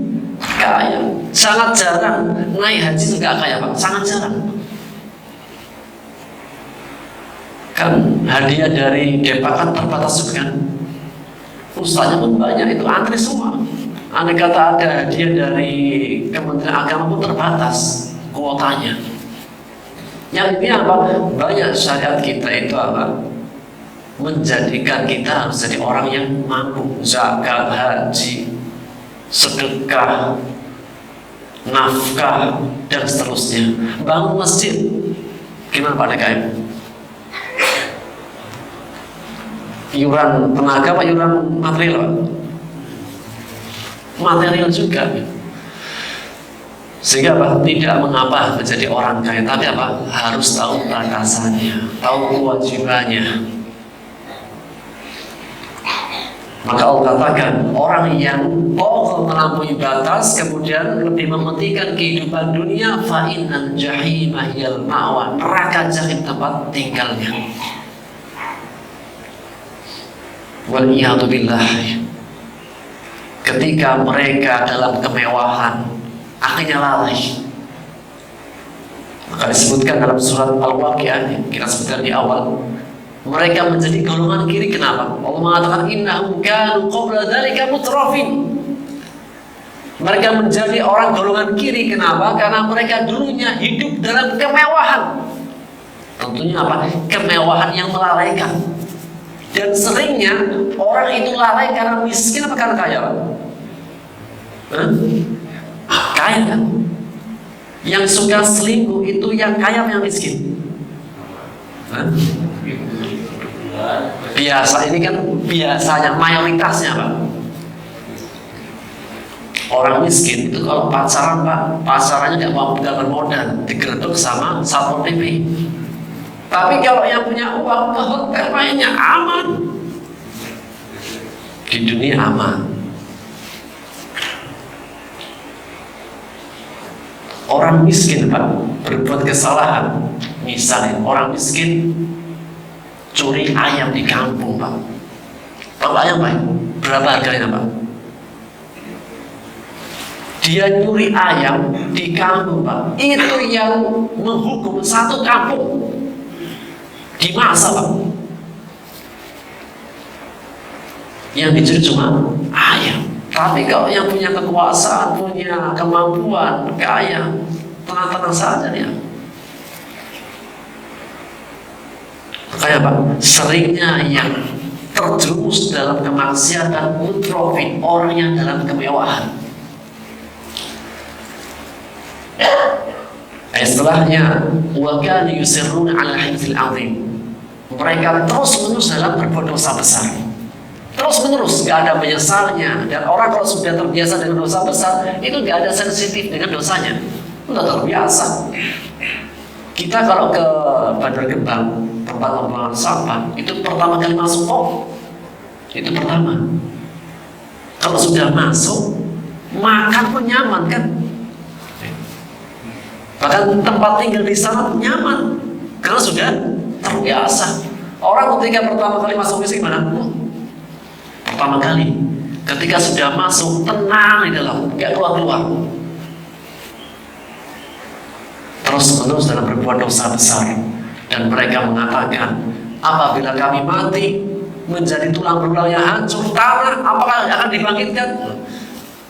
kaya. Sangat jarang naik haji juga kaya Pak, sangat jarang. Kan hadiah dari Depak kan terbatas juga kan. Ustaznya pun banyak, itu antri semua. Andai kata ada hadiah dari Kementerian Agama pun terbatas kuotanya. Yang ini apa? Banyak syariat kita itu apa? Menjadikan kita harus jadi orang yang mampu. Zakat, haji, sedekah, nafkah, dan seterusnya. Bangun masjid, gimana Pak DKM? Iuran tenaga apa iuran material Pak? Material juga. Sehingga apa? Tidak mengapa menjadi orang kaya, tapi apa? Harus tahu batasannya, tahu kewajibannya. Maka Allah katakan orang yang melampaui batas kemudian lebih mementingkan kehidupan dunia, fa innal jahima hiyal ma'wa, neraka jahim tempat tinggalnya. Wal iyadu billah. Ketika mereka dalam kemewahan akhirnya lalai. Maka disebutkan dalam surat Al-Waqi'ah, kita sebutkan di awal, mereka menjadi golongan kiri. Kenapa? Allah mengatakan innahum kanu qabla dzalika mutrafin. Mereka menjadi orang golongan kiri. Kenapa? Karena mereka dulunya hidup dalam kemewahan. Tentunya apa? Kemewahan yang melalaikan. Dan seringnya orang itu lalai karena miskin apa karena kaya? Kaya kan? Yang suka selingkuh itu yang kaya atau yang miskin? Biasa ini kan biasanya mayoritasnya Pak. Orang miskin itu kalau pacaran Pak, pacarannya nggak bermodal, digerebek sama Satpol PP. Tapi kalau yang punya uang ke hotel mainnya aman. Di dunia aman. Orang miskin Pak berbuat kesalahan. Misalnya orang miskin curi ayam di kampung Pak. Tahu ayam Pak? Berapa harganya Pak? Dia nyuri ayam di kampung Pak. Itu yang menghukum satu kampung. Di masa Pak, yang dicuri cuma ayam. Tapi kalau yang punya kekuasaan, punya kemampuan, kaya, tenang-tenang saja dia. Makanya Pak, seringnya yang terjerumus dalam kemaksiatan mutrofin, orang yang dalam kemewahan. Setelahnya, wa kanu yusirruna 'ala hifdzil 'azim. Mereka terus-menerus dalam berbuat dosa besar. Terus-menerus, gak ada menyesalnya. Dan orang kalau sudah terbiasa dengan dosa besar, itu gak ada sensitif dengan dosanya. Udah terbiasa. Kita kalau ke Bandar Gebang, tempat pembuangan sampah, itu pertama kali masuk itu pertama. Kalau sudah masuk, makan pun nyaman kan? Bahkan tempat tinggal di sana pun nyaman karena sudah terbiasa. Orang ketika pertama kali masuk ke sini gimana? Pertama kali, ketika sudah masuk tenang di dalam, nggak keluar-keluar. Terus-menerus dalam berbuat dosa besar, dan mereka mengatakan, apabila kami mati menjadi tulang belulang yang hancur, tanah apakah akan dibangkitkan?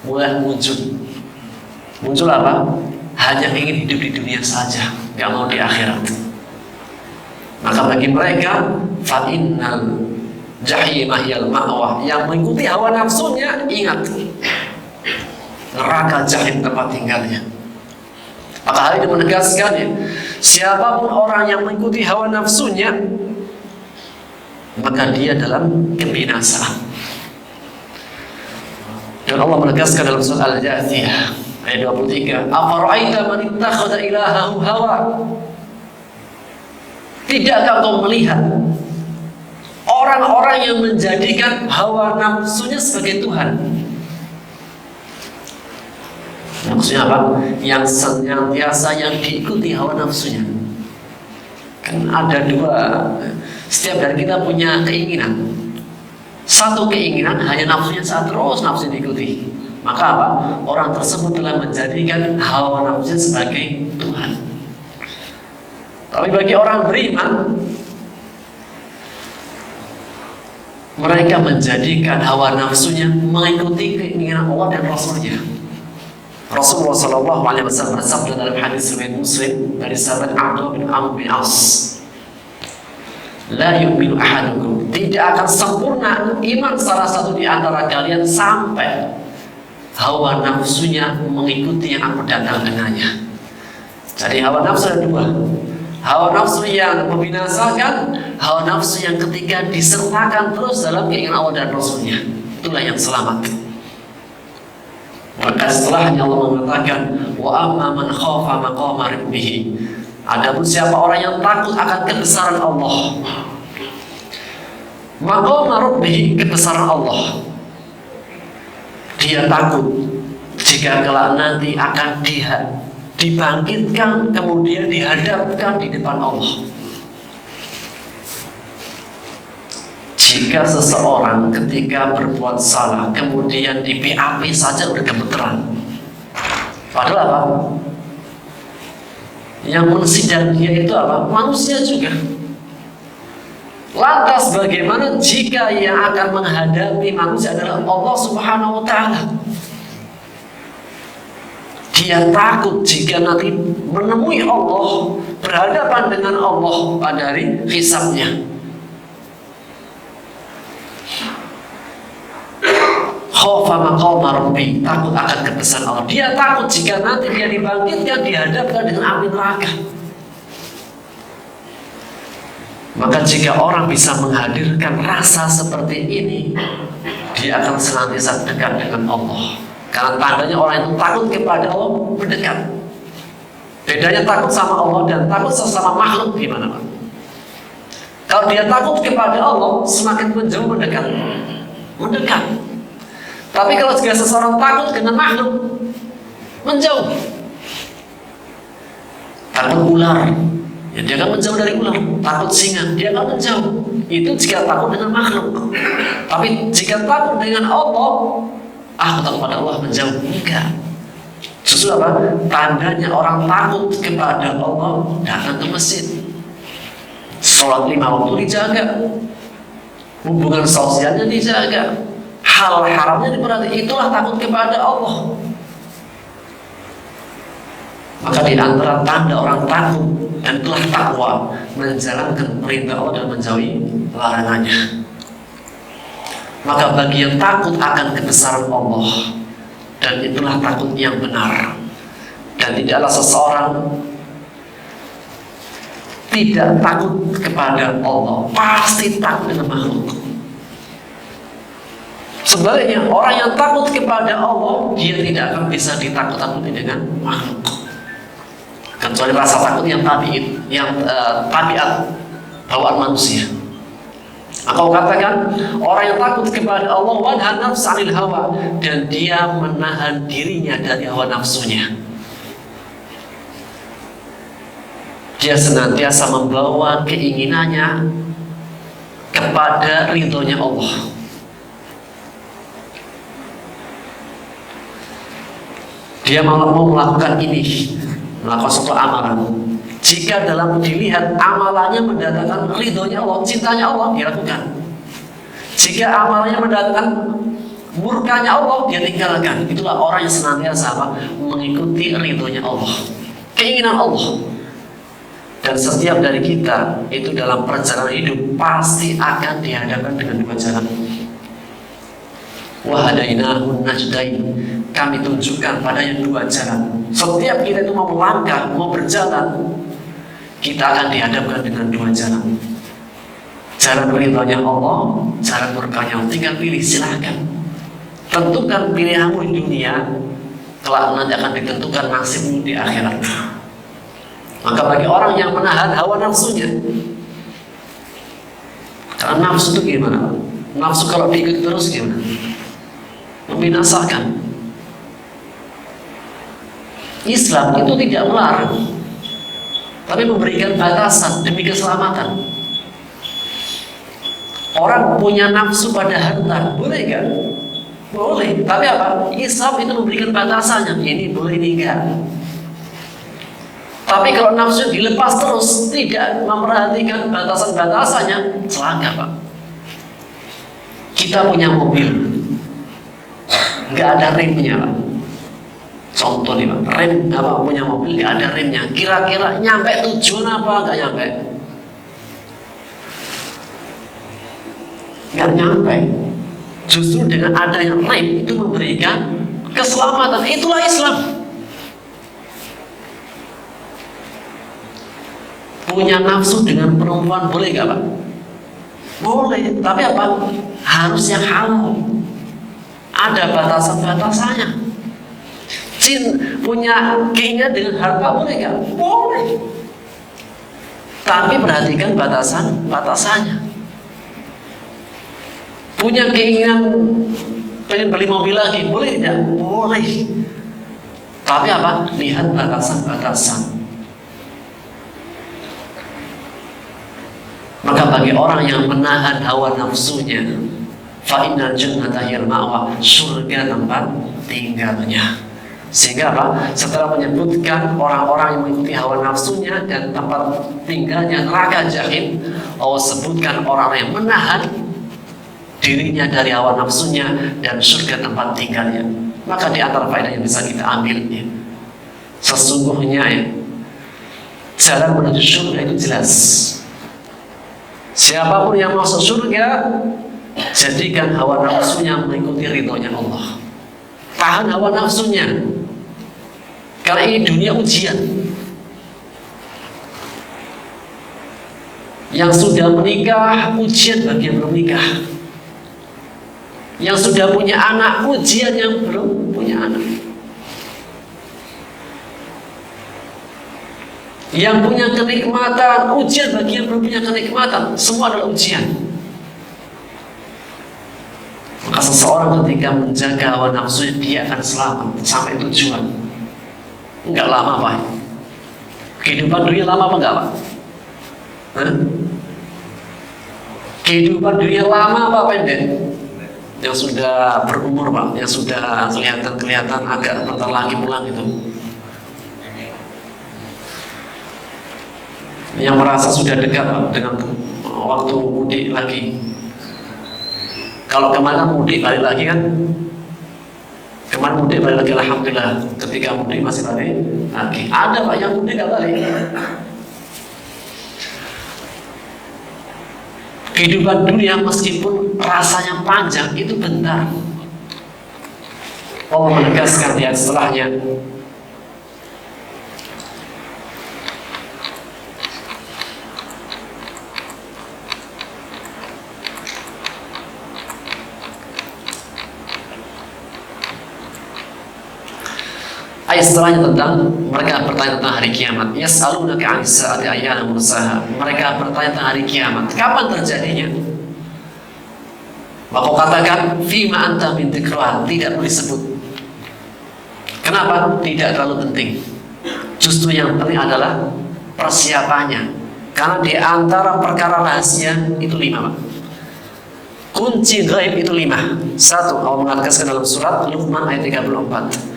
Mulai muncul apa? Hanya ingin hidup di dunia saja, nggak mau di akhirat. Maka bagi mereka, fa innal jahima hiyal ma'wa, yang mengikuti hawa nafsunya, ingat, neraka jahim tempat tinggalnya. Maka hal ini menegaskan ya, siapapun orang yang mengikuti hawa nafsunya, maka dia dalam kebinasaan. Dan Allah menegaskan dalam surah Al-Jathiyah ayat 23, afara'aita man ittakhadha ilahahu hawa. Tidakkah kau melihat orang-orang yang menjadikan hawa nafsunya sebagai Tuhan? Maksudnya apa? Yang senantiasa yang diikuti hawa nafsunya. Kan ada dua. Setiap dari kita punya keinginan. Satu keinginan hanya nafsunya saat terus nafsu diikuti. Maka apa? Orang tersebut telah menjadikan hawa nafsu sebagai Tuhan. Tapi bagi orang beriman, mereka menjadikan hawa nafsunya mengikuti keinginan Allah dan Rasulnya. Rasulullah SAW bersabda dalam hadis riwayat Muslim dari sahabat Abdullah bin Amr bin As, la yu'minu ahadukum, tidak akan sempurna iman salah satu di antara kalian sampai hawa nafsunya mengikuti yang aku datang dengannya. Jadi hawa nafsu ada dua. Hawa nafsu yang membinasakan, hawa nafsu yang ketika disertakan terus dalam keinginan Allah dan Rasulnya, itulah yang selamat. Maka setelahnya Allah mengatakan, wa amma man khafa maqama rabbih, adapun siapa orang yang takut akan kebesaran Allah, maqama rabbih, kebesaran Allah, dia takut jika kelak nanti akan dibangkitkan kemudian dihadapkan di depan Allah. Jika seseorang ketika berbuat salah kemudian di PAP saja udah gemeteran, padahal apa? Yang mensidang dia itu apa? Manusia juga. Lantas bagaimana jika yang akan menghadapi manusia adalah Allah Subhanahu wa Ta'ala? Dia takut jika nanti menemui Allah, berhadapan dengan Allah pada hari hisabnya. Khawfa maqama rabbi, takut akan kebesaran Allah. Dia takut jika nanti dia dibangkitkan, dihadapkan dengan api neraka. Maka jika orang bisa menghadirkan rasa seperti ini, dia akan senantiasa dekat dengan Allah. Karena tandanya orang itu takut kepada Allah, mendekat. Bedanya takut sama Allah dan takut sesama makhluk gimana, Pak? Kalau dia takut kepada Allah, semakin menjauh mendekat. Tapi kalau jika seseorang takut dengan makhluk, menjauh. Takut ular, ya dia akan menjauh dari ular. Takut singa, dia akan menjauh. Itu jika takut dengan makhluk. Tapi jika takut dengan Allah, aku takut pada Allah, menjauh. Enggak. Justru apa? Tandanya orang takut kepada Allah datang ke masjid, sholat 5 waktu dijaga, hubungan sosialnya dijaga, hal haramnya diperhatikan. Itulah takut kepada Allah. Maka di antara tanda orang takut dan itulah takwa, menjalankan perintah Allah dan menjauhi larangannya. Maka bagi yang takut akan kebesaran Allah, dan itulah takut yang benar. Dan tidaklah seseorang tidak takut kepada Allah, pasti takut dengan makhluk. Sebaliknya orang yang takut kepada Allah, dia tidak akan bisa ditakut-takuti dengan makhluk, kecuali rasa takut yang tabiat bawaan manusia. Aku katakan orang yang takut kepada Allah, wanha nafs 'anil hawa, dan dia menahan dirinya dari hawa nafsunya. Dia senantiasa membawa keinginannya kepada ridhonya Allah. Dia mau melakukan ini, melakukan suatu amalan. Jika dalam dilihat amalannya mendatangkan ridhonya Allah, cintanya Allah, dia lakukan. Jika amalannya mendatangkan murkanya Allah, dia tinggalkan. Itulah orang yang senantiasa mengikuti ridhonya Allah, keinginan Allah. Dan setiap dari kita itu dalam perjalanan hidup pasti akan dihadapkan dengan dua jalan. Wahadainahun najdain, kami tunjukkan padanya dua jalan. Setiap kita itu mau melangkah, mau berjalan, kita akan dihadapkan dengan dua jalan. Jalan ridhonya Allah, jalan murkanya. Tinggal pilih, silahkan. Tentukan pilihanmu di dunia, kelak nanti akan ditentukan nasibmu di akhirat. Maka bagi orang yang menahan hawa nafsunya, karena nafsu itu gimana? Nafsu kalau diikut terus gimana? Membinasakan. Islam itu tidak melarang, tapi memberikan batasan demi keselamatan. Orang punya nafsu pada harta, boleh kan? Boleh, tapi apa? Islam itu memberikan batasannya. Ini boleh, ini enggak. Tapi kalau nafsu dilepas terus, tidak memperhatikan batasan-batasannya, celaka, Pak. Kita punya mobil, nggak ada remnya, Pak. Contoh nih, Pak, rem apa punya mobil nggak ada remnya. Kira-kira nyampe tujuan apa? Nggak nyampe. Nggak nyampe. Justru dengan adanya rem itu memberikan keselamatan. Itulah Islam. Punya nafsu dengan perempuan boleh gak, Pak? Boleh, tapi apa? Harus yang halal. Ada batasan-batasannya. Punya keinginan dengan harta boleh gak? Boleh. Tapi perhatikan batasan-batasannya. Punya keinginan pengen beli mobil lagi, boleh tidak? Boleh. Tapi apa? Lihat batasan-batasan. Maka bagi orang yang menahan hawa nafsunya, fa innal jannata hiyal ma'wa, surga tempat tinggalnya. Sehingga apa? Setelah menyebutkan orang-orang yang mengikuti hawa nafsunya dan tempat tinggalnya neraka jahim, Allah sebutkan orang yang menahan dirinya dari hawa nafsunya dan surga tempat tinggalnya. Maka di antara faedah yang bisa kita ambil ya, sesungguhnya ya, jalan menuju surga itu jelas. Siapapun yang masuk surga, jadikan hawa nafsunya mengikuti ridhonya Allah. Tahan hawa nafsunya, karena ini dunia ujian. Yang sudah menikah, ujian bagi yang belum nikah. Yang sudah punya anak, ujian yang belum punya anak. Yang punya kenikmatan, ujian bagi yang belum punya kenikmatan. Semua adalah ujian. Maka seseorang ketika menjaga hawa nafsu, dia akan selamat sampai tujuan. Enggak lama, Pak. Kehidupan dunia lama apa enggak, Pak? Kehidupan dunia lama apa pendek? Yang sudah berumur, Pak, yang sudah kelihatan agak bentar lagi pulang itu. Yang merasa sudah dekat, Pak, dengan waktu mudik lagi. Kalau kemarin mudik balik lagi kan? Kemarin mudik balik lagi, alhamdulillah. Ketika mudik masih balik lagi. Ada, Pak, yang mudik gak balik. Kehidupan dunia meskipun rasanya panjang, itu bentar. Allah menegaskan di ayat setelahnya, ayat setelahnya tentang mereka bertanya tentang hari kiamat. Yas'alunaka 'anis sa'ati ayyana mursaha. Mereka bertanya tentang hari kiamat, kapan terjadinya? Maka katakan fima anta min dzikriha, tidak boleh disebut. Kenapa? Tidak terlalu penting. Justru yang penting adalah persiapannya. Karena di antara perkara rahasia itu 5, Pak. Kunci gaib itu 5. 1, Allah mengatakan dalam surat Luqman ayat 34.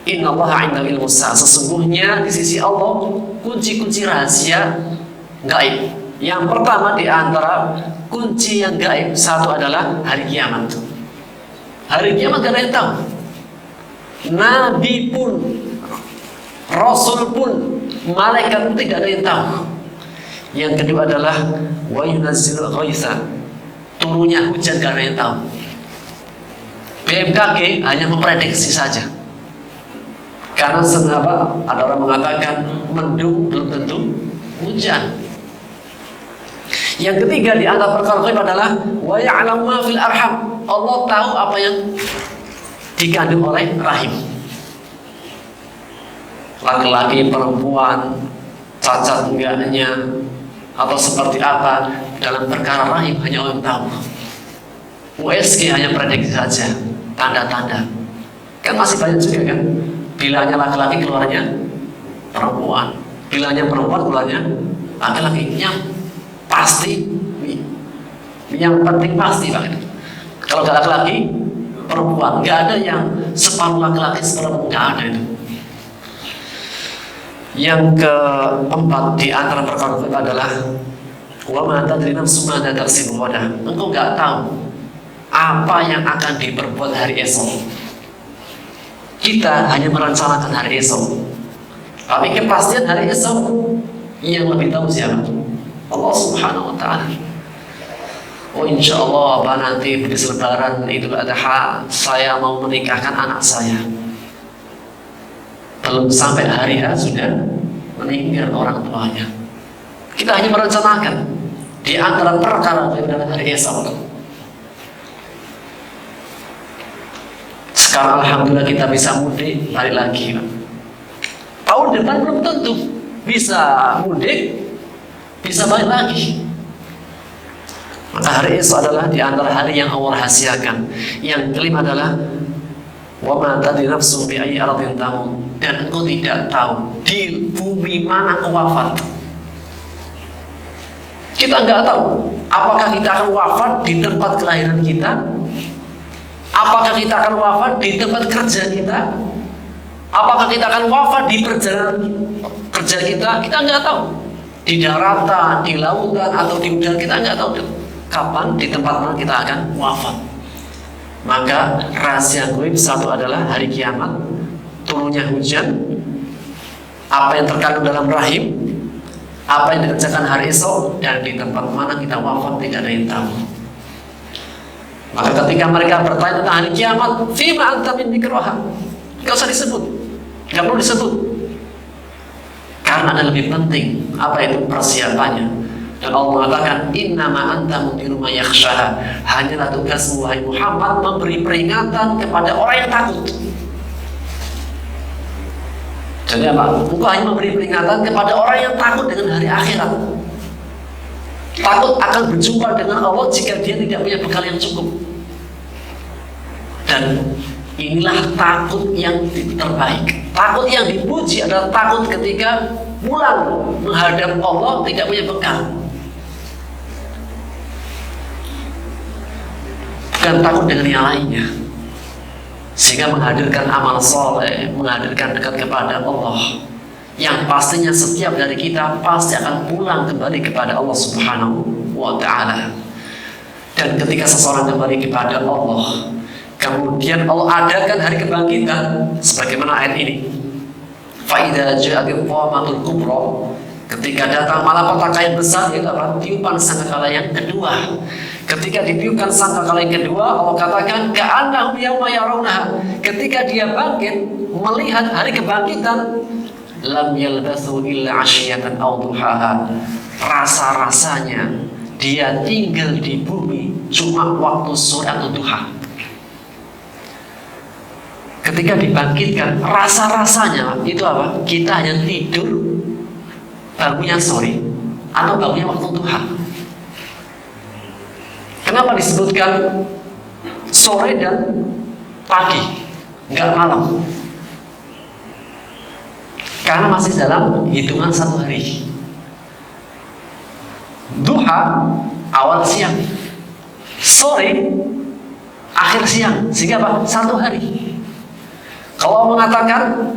Innallaha 'indahu ilmu sa'a. Sesungguhnya di sisi Allah kunci-kunci rahasia gaib. Yang pertama di antara kunci yang gaib, 1 adalah hari kiamat. Hari kiamat gak ada yang tahu. Nabi pun, Rasul pun, malaikat pun tidak ada yang tahu. Yang kedua adalah wa yunazzilul ghaitha, turunnya hujan gak ada yang tahu. BMKG hanya memprediksi saja. Karena kenapa? Ada orang mengatakan mendung belum tentu hujan. Yang ketiga di antara perkara gaib adalah wa ya'lamu ma fil arham. Allah tahu apa yang dikandung oleh rahim. Laki-laki, perempuan, cacat enggaknya, atau seperti apa dalam perkara rahim hanya Allah yang tahu. USG hanya prediksi saja, tanda-tanda. Kan masih banyak juga kan? Bilangnya laki-laki keluarnya perempuan, bilangnya perempuan keluarnya laki-laki. Yang pasti, yang penting pasti, Pak. Kalau gak laki-laki perempuan. Nggak ada yang separuh laki-laki separuh, nggak ada itu. Yang keempat di antara perkara itu adalah wa ma tadri nafsun madza taksibu ghadan. Engkau nggak tahu apa yang akan diperbuat hari esok. Kita hanya merencanakan hari esok, tapi kepastian hari esok yang lebih tahu siapa? Allah Subhanahu wa Ta'ala. Oh, insya Allah apa nanti di Lebaran Idul Adha saya mau menikahkan anak saya. Belum sampai hari H sudah meninggal orang tuanya. Kita hanya merencanakan di antara perkara adalah hari esok. Sekarang alhamdulillah kita bisa mudik, balik lagi. Tahun depan belum tentu bisa mudik, bisa balik lagi. Maka hari esok adalah di antara hari yang Allah rahasiakan. Yang kelima adalah wa ma tadri nafsun bi ayyi ardin tamut, dan engkau tidak tahu di bumi mana kau wafat. Kita nggak tahu apakah kita akan wafat di tempat kelahiran kita, apakah kita akan wafat di tempat kerja kita, apakah kita akan wafat di perjalanan kerja kita nggak tahu. Di daratan, di lautan, atau di udara kita nggak tahu kapan, di tempat mana kita akan wafat. Maka rahasia gaib satu adalah hari kiamat, turunnya hujan, apa yang terkandung dalam rahim, apa yang dikerjakan hari esok, dan di tempat mana kita wafat tidak ada yang tahu. Maka ketika mereka bertanya tentang hari kiamat, fima anta min dzikriha, nggak usah disebut, nggak perlu disebut, karena ada lebih penting. Apa itu persiapannya? Dan Allah mengatakan, innama anta mundiru may yakhshaha, hanyalah tugasmu wahai Muhammad memberi peringatan kepada orang yang takut. Jadi apa? Engkau hanya memberi peringatan kepada orang yang takut dengan hari akhirat, takut akan berjumpa dengan Allah jika dia tidak punya bekal yang cukup. Dan inilah takut yang terbaik. Takut yang dipuji adalah takut ketika pulang menghadap Allah tidak punya bekal. Bukan takut dengan yang lainnya, sehingga menghadirkan amal soleh, menghadirkan dekat kepada Allah, yang pastinya setiap dari kita pasti akan pulang kembali kepada Allah Subhanahu wa Ta'ala. Dan ketika seseorang kembali kepada Allah, kemudian Allah adakan hari kebangkitan, sebagaimana ayat ini, fa'idha ja'atil qiyamatul kubra, ketika datang malapetaka yang besar, itu apa? Tiupan sangkakala yang kedua. Ketika ditiupkan sangkakala yang kedua, Allah katakan ka'annahum yauma yarawnaha, ketika dia bangkit melihat hari kebangkitan, lam yalbathu illa 'ashiyatan aw duhaha, rasa-rasanya dia tinggal di bumi cuma waktu sore atau duha. Ketika dibangkitkan, rasa-rasanya itu apa? Kita hanya tidur, bangunnya sore atau bangunnya waktu duha. Kenapa disebutkan sore dan pagi, enggak malam? Karena masih dalam hitungan satu hari. Duha awal siang, sore akhir siang, sehingga apa? Satu hari. Kalau mengatakan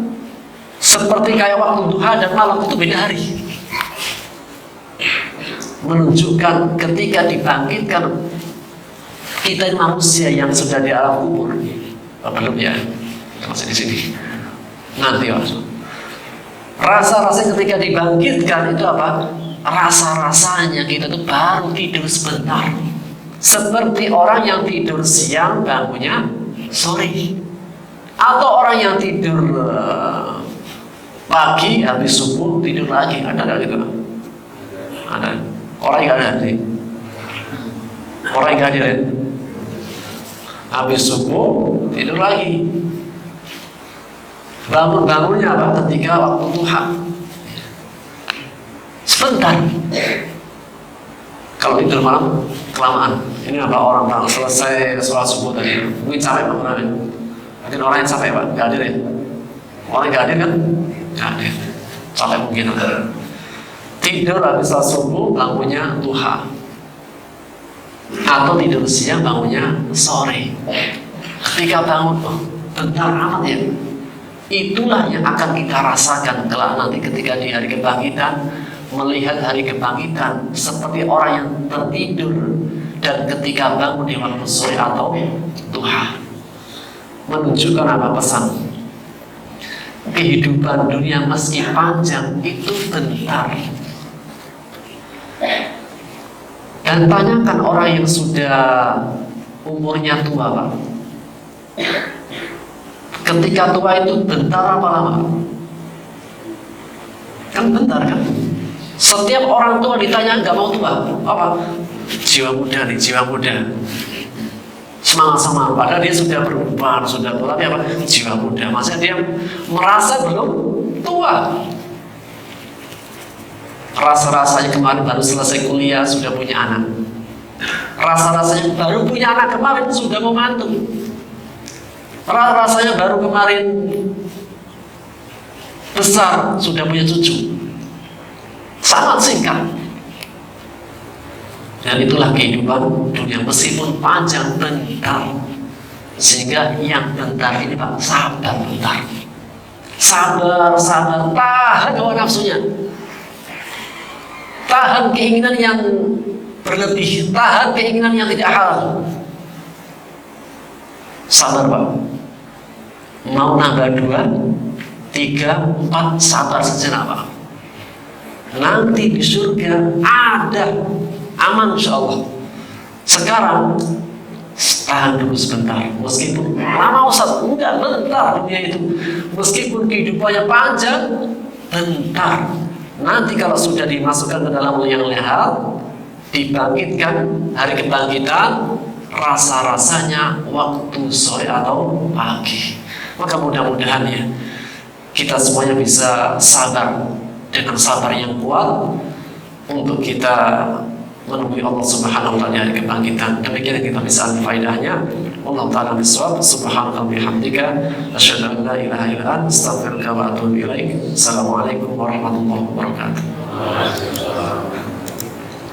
seperti kayak waktu duha dan malam, itu beda hari. Menunjukkan ketika dibangkitkan kita manusia yang sudah di alam kubur. Belum ya, masih di sini. Nanti masuk. Rasa-rasa ketika dibangkitkan itu apa? Rasa-rasanya kita itu baru tidur sebentar, seperti orang yang tidur siang bangunnya sore, atau orang yang tidur pagi habis subuh tidur lagi. Ada nggak gitu? Ada. Orang yang nggak ada, orang yang nggak ada, habis subuh tidur lagi. Bangunnya apa? Ketika waktu duha, sebentar. Kalau tidur malam kelamaan. Ini apa, orang selesai sholat subuh tadi, mungkin capek banget. Mungkin orang yang capek pak, nggak hadir ya? Orang yang nggak hadir kan? Nggak hadir. Capek mungkin. Tidur habis sholat subuh bangunnya duha, atau tidur siang bangunnya sore. Ketika bangun, oh, bentar amat ya. Itulah yang akan kita rasakan kelak nanti ketika di hari kebangkitan, melihat hari kebangkitan seperti orang yang tertidur dan ketika bangun di waktu sore atau duha. Menunjukkan apa pesan? Kehidupan dunia meski panjang itu bentar. Dan tanyakan orang yang sudah umurnya tua, Pak. Ketika tua itu bentar apa lama? Kan bentar kan? Setiap orang tua ditanya nggak mau tua, apa? Jiwa muda nih, jiwa muda. Semangat, padahal dia sudah berubah, sudah tua, tapi apa? Jiwa muda. Maksudnya dia merasa belum tua. Rasa-rasanya kemarin baru selesai kuliah sudah punya anak. Rasa-rasanya baru punya anak kemarin sudah mau mantu. Rasanya baru kemarin besar sudah punya cucu. Sangat singkat. Dan itulah kehidupan dunia meskipun panjang bentar. Sehingga yang bentar ini Pak, sabar bentar. Sabar, tahan hawa nafsunya. Tahan keinginan yang berlebih, tahan keinginan yang tidak halal. Sabar Pak. Mau nambah 2, 3, 4, sabar sejenak Pak. Nanti di surga ada, aman insya Allah. Sekarang tahan dulu sebentar. Meskipun lama Ustaz, enggak, bentar dunia itu. Meskipun kehidupannya panjang, bentar. Nanti kalau sudah dimasukkan ke dalam yang lehat, dibangkitkan hari kebangkitan, rasa-rasanya waktu sore atau pagi. Maka mudah-mudahan ya kita semuanya bisa sabar dengan sabar yang kuat untuk kita menemui Allah Subhanahu wa taala di hari kebangkitan. Demikian yang kita bisa ambil faedahnya. Allah taala bisawab. Subhanaka bihamdika asyhadu an la ilaha illa anta astaghfiruka wa atubu ilaik. Assalamualaikum warahmatullahi wabarakatuh.